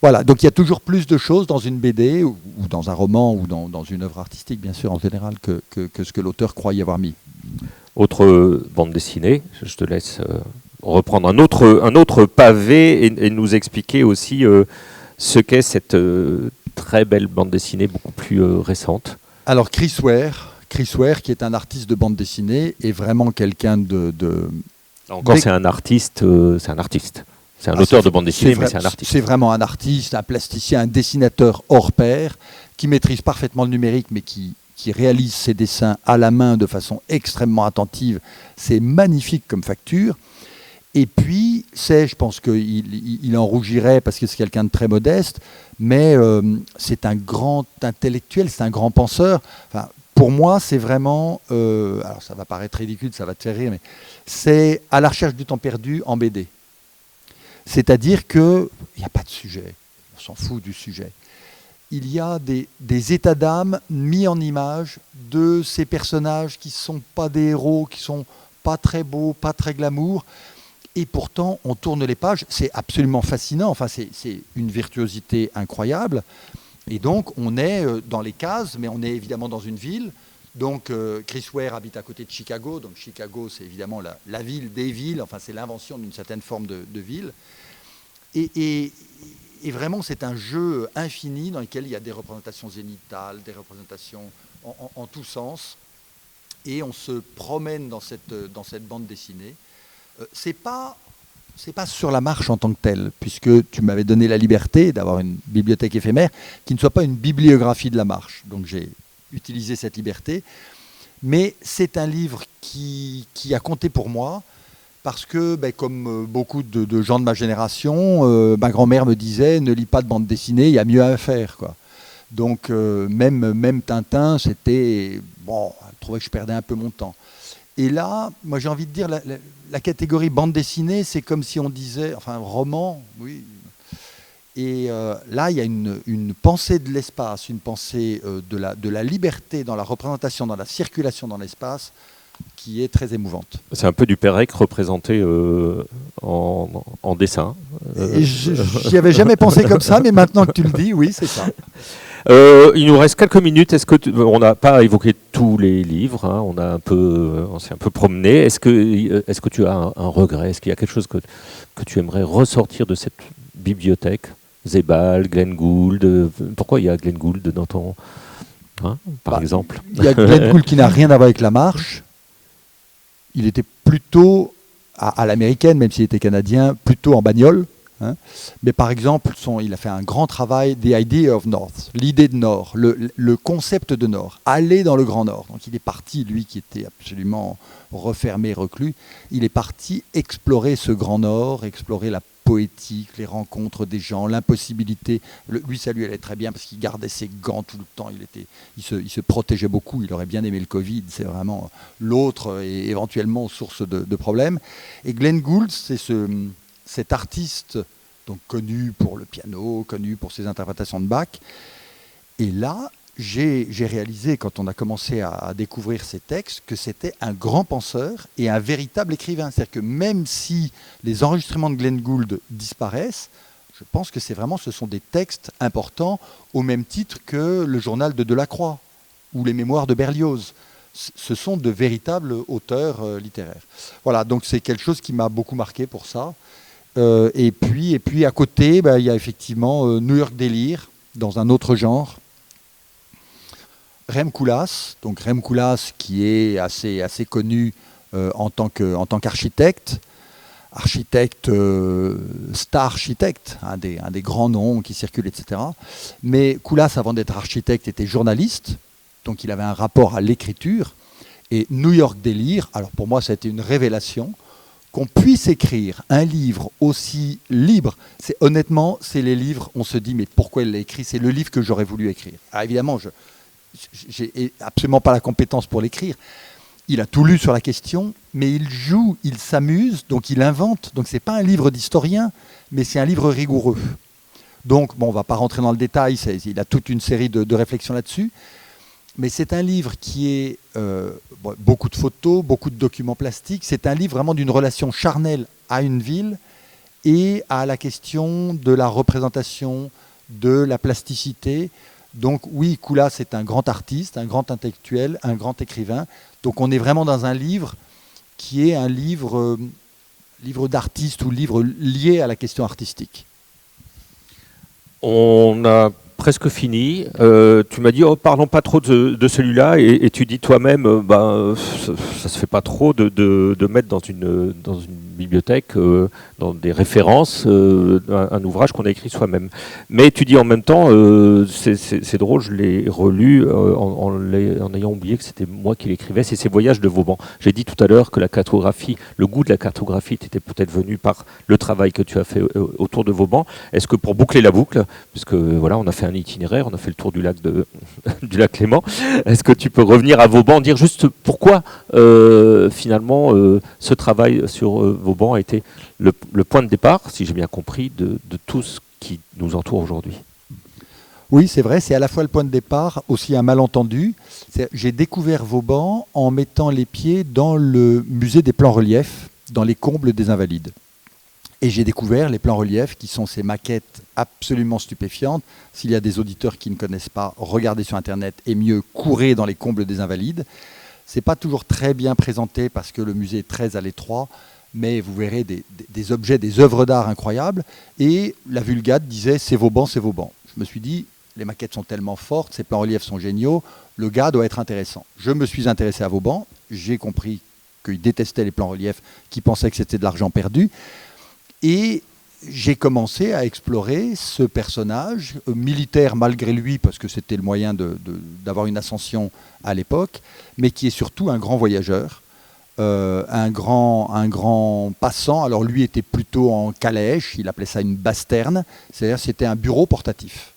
Voilà, donc il y a toujours plus de choses dans une BD ou dans un roman ou dans une œuvre artistique, bien sûr, en général, que ce que l'auteur croit y avoir mis. Autre bande dessinée, je te laisse reprendre un autre pavé et nous expliquer aussi ce qu'est cette très belle bande dessinée beaucoup plus récente. Alors Chris Ware, qui est un artiste de bande dessinée, est vraiment quelqu'un de... Encore, c'est un artiste. C'est un auteur de bande dessinée, mais c'est un artiste. C'est vraiment un artiste, un plasticien, un dessinateur hors pair, qui maîtrise parfaitement le numérique, mais qui réalise ses dessins à la main de façon extrêmement attentive. C'est magnifique comme facture. Et puis, je pense qu'il en rougirait parce que c'est quelqu'un de très modeste, mais c'est un grand intellectuel, c'est un grand penseur. Enfin, pour moi, c'est vraiment, alors ça va paraître ridicule, ça va te faire rire, mais c'est À la recherche du temps perdu en BD. C'est-à-dire qu'il n'y a pas de sujet, on s'en fout du sujet. Il y a des états d'âme mis en image de ces personnages qui ne sont pas des héros, qui ne sont pas très beaux, pas très glamour, et pourtant on tourne les pages, c'est absolument fascinant, enfin c'est une virtuosité incroyable. Et donc, on est dans les cases, mais on est évidemment dans une ville. Donc, Chris Ware habite à côté de Chicago. Donc, Chicago, c'est évidemment la ville des villes. Enfin, c'est l'invention d'une certaine forme de ville. Et vraiment, c'est un jeu infini dans lequel il y a des représentations zénitales, des représentations en tous sens. Et on se promène dans cette bande dessinée. C'est pas sur la marche en tant que telle, puisque tu m'avais donné la liberté d'avoir une bibliothèque éphémère qui ne soit pas une bibliographie de la marche. Donc j'ai utilisé cette liberté. Mais c'est un livre qui a compté pour moi, parce que, comme beaucoup de gens de ma génération, ma grand-mère me disait « Ne lis pas de bande dessinée, il y a mieux à faire ». Donc même Tintin, c'était... Bon, je trouvais que je perdais un peu mon temps. Et là, moi j'ai envie de dire, la catégorie bande dessinée, c'est comme si on disait, enfin roman, oui. Et là, il y a une pensée de l'espace, une pensée de la liberté dans la représentation, dans la circulation dans l'espace, qui est très émouvante. C'est un peu du Pérec représenté en dessin. J'y avais jamais pensé comme ça, mais maintenant que tu le dis, oui, c'est ça. Il nous reste quelques minutes. On n'a pas évoqué tous les livres, hein, on s'est un peu promené. Est-ce que tu as un regret? Est-ce qu'il y a quelque chose que tu aimerais ressortir de cette bibliothèque? Zébal, Glenn Gould. Pourquoi il y a Glenn Gould dans ton, par exemple? Il y a Glenn Gould qui n'a rien à voir avec la marche. Il était plutôt à l'américaine, même s'il était canadien, plutôt en bagnole. Mais par exemple, il a fait un grand travail, The Idea of North, l'idée de Nord, le concept de Nord, aller dans le Grand Nord. Donc il est parti, lui qui était absolument refermé, reclus, il est parti explorer ce Grand Nord, explorer la poétique, les rencontres des gens, l'impossibilité. Lui, ça lui allait très bien parce qu'il gardait ses gants tout le temps, il se protégeait beaucoup, il aurait bien aimé le Covid, c'est vraiment l'autre et éventuellement source de problèmes. Et Glenn Gould, c'est cet artiste donc connu pour le piano, connu pour ses interprétations de Bach. Et là, j'ai réalisé, quand on a commencé à découvrir ses textes, que c'était un grand penseur et un véritable écrivain. C'est-à-dire que même si les enregistrements de Glenn Gould disparaissent, je pense que ce sont des textes importants, au même titre que le journal de Delacroix ou les mémoires de Berlioz. Ce sont de véritables auteurs littéraires. Voilà, donc c'est quelque chose qui m'a beaucoup marqué pour ça. Et puis à côté, il y a effectivement New York Délire, dans un autre genre. Rem Koolhaas, donc Rem Koolhaas qui est assez connu en tant qu'architecte, star architecte, un des grands noms qui circulent, etc. Mais Koolhaas, avant d'être architecte, était journaliste, donc il avait un rapport à l'écriture. Et New York Délire, alors pour moi, ça a été une révélation. Qu'on puisse écrire un livre aussi libre, honnêtement, c'est les livres, on se dit, mais pourquoi il l'a écrit? C'est le livre que j'aurais voulu écrire. Alors évidemment, j'ai absolument pas la compétence pour l'écrire. il a tout lu sur la question, mais il joue, il s'amuse, donc il invente. Donc ce n'est pas un livre d'historien, mais c'est un livre rigoureux. Donc, bon, on ne va pas rentrer dans le détail, il a toute une série de réflexions là-dessus. Mais c'est un livre qui est beaucoup de photos, beaucoup de documents plastiques. C'est un livre vraiment d'une relation charnelle à une ville et à la question de la représentation, de la plasticité. Donc oui, Koulas c'est un grand artiste, un grand intellectuel, un grand écrivain. Donc on est vraiment dans un livre qui est un livre d'artiste ou livre lié à la question artistique. On a presque fini. Tu m'as dit, parlons pas trop de celui-là, et tu dis toi-même, ça se fait pas trop de mettre dans une bibliothèque, dans des références, un ouvrage qu'on a écrit soi-même. Mais tu dis en même temps, c'est drôle, je l'ai relu en ayant oublié que c'était moi qui l'écrivais, c'est ces voyages de Vauban. J'ai dit tout à l'heure que la cartographie, le goût de la cartographie était peut-être venu par le travail que tu as fait autour de Vauban. Est-ce que pour boucler la boucle, puisque voilà, on a fait un itinéraire, on a fait le tour du lac du lac Léman, est-ce que tu peux revenir à Vauban, dire juste pourquoi finalement ce travail sur Vauban a été le point de départ, si j'ai bien compris, de tout ce qui nous entoure aujourd'hui? Oui, c'est vrai, c'est à la fois le point de départ, aussi un malentendu. J'ai découvert Vauban en mettant les pieds dans le musée des plans reliefs, dans les combles des Invalides. Et j'ai découvert les plans reliefs, qui sont ces maquettes absolument stupéfiantes. S'il y a des auditeurs qui ne connaissent pas, regardez sur Internet, et mieux, courez dans les combles des Invalides. Ce n'est pas toujours très bien présenté parce que le musée est très à l'étroit, mais vous verrez des objets, des œuvres d'art incroyables. Et la Vulgate disait « c'est Vauban, c'est Vauban ». Je me suis dit, les maquettes sont tellement fortes, ces plans reliefs sont géniaux, le gars doit être intéressant. Je me suis intéressé à Vauban, j'ai compris qu'il détestait les plans reliefs, qu'il pensait que c'était de l'argent perdu. Et j'ai commencé à explorer ce personnage, militaire malgré lui, parce que c'était le moyen d'avoir une ascension à l'époque, mais qui est surtout un grand voyageur, un grand passant. Alors lui était plutôt en calèche, il appelait ça une basterne, c'est-à-dire c'était un bureau portatif.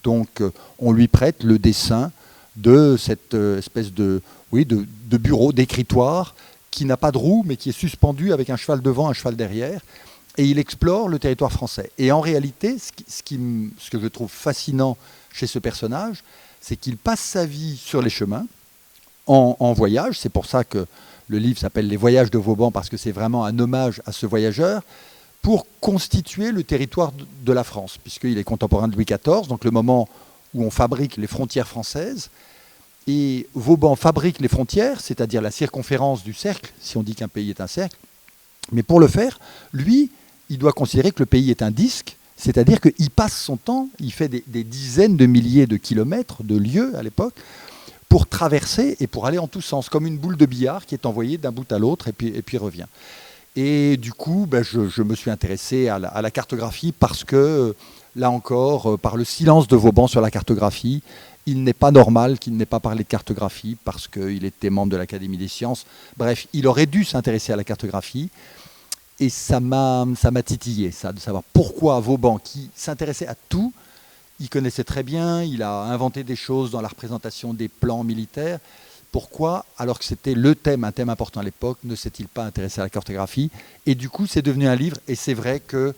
Donc on lui prête le dessin de cette espèce de bureau, d'écritoire, qui n'a pas de roue, mais qui est suspendu avec un cheval devant, un cheval derrière. Et il explore le territoire français. Et en réalité, ce que je trouve fascinant chez ce personnage, c'est qu'il passe sa vie sur les chemins, en voyage. C'est pour ça que le livre s'appelle « Les voyages de Vauban », parce que c'est vraiment un hommage à ce voyageur, pour constituer le territoire de la France, puisqu'il est contemporain de Louis XIV, donc le moment où on fabrique les frontières françaises. Et Vauban fabrique les frontières, c'est-à-dire la circonférence du cercle, si on dit qu'un pays est un cercle. Mais pour le faire, lui, il doit considérer que le pays est un disque, c'est-à-dire qu'il passe son temps, il fait des dizaines de milliers de kilomètres, de lieues à l'époque, pour traverser et pour aller en tous sens, comme une boule de billard qui est envoyée d'un bout à l'autre et puis revient. Et du coup, je me suis intéressé à la cartographie parce que, là encore, par le silence de Vauban sur la cartographie, il n'est pas normal qu'il n'ait pas parlé de cartographie parce qu'il était membre de l'Académie des sciences. Bref, il aurait dû s'intéresser à la cartographie. Et ça m'a titillé, ça, de savoir pourquoi Vauban, qui s'intéressait à tout, il connaissait très bien, il a inventé des choses dans la représentation des plans militaires. Pourquoi, alors que c'était le thème, un thème important à l'époque, ne s'est-il pas intéressé à la cartographie? Et du coup, c'est devenu un livre, et c'est vrai que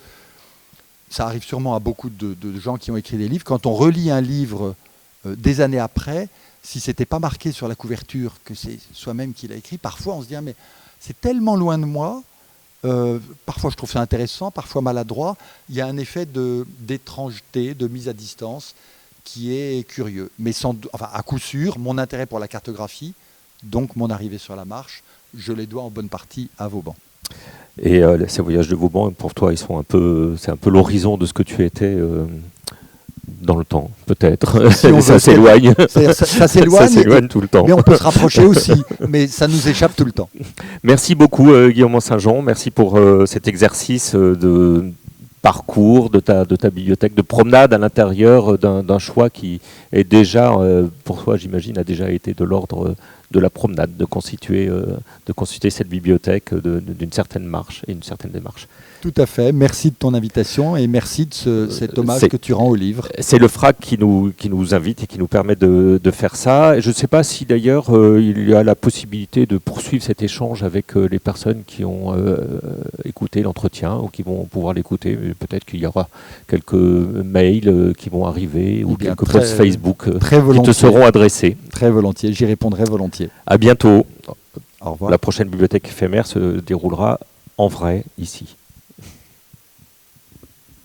ça arrive sûrement à beaucoup de gens qui ont écrit des livres. Quand on relit un livre des années après, si ce n'était pas marqué sur la couverture que c'est soi-même qui l'a écrit, parfois on se dit ah, mais c'est tellement loin de moi. Parfois je trouve ça intéressant, parfois maladroit. Il y a un effet d'étrangeté, de mise à distance qui est curieux. Mais à coup sûr, mon intérêt pour la cartographie, donc mon arrivée sur la marche, je les dois en bonne partie à Vauban. Et ces voyages de Vauban, pour toi, c'est un peu l'horizon de ce que tu étais dans le temps, peut-être. Si ça s'éloigne. Ça s'éloigne tout le temps. Mais on peut se rapprocher aussi. Mais ça nous échappe tout le temps. Merci beaucoup, Guillaume Saint-Jean. Merci pour cet exercice de parcours de ta bibliothèque, de promenade à l'intérieur d'un choix qui est déjà, pour toi, j'imagine, a déjà été de l'ordre de la promenade, de constituer cette bibliothèque d'une certaine marche et une certaine démarche. Tout à fait. Merci de ton invitation et merci de cet hommage que tu rends au livre. C'est le FRAC qui nous invite et qui nous permet de faire ça. Je ne sais pas si d'ailleurs il y a la possibilité de poursuivre cet échange avec les personnes qui ont écouté l'entretien ou qui vont pouvoir l'écouter. Peut-être qu'il y aura quelques mails qui vont arriver ou quelques posts Facebook qui te seront adressés. Très volontiers, j'y répondrai volontiers. À bientôt. Au revoir. La prochaine bibliothèque éphémère se déroulera en vrai ici.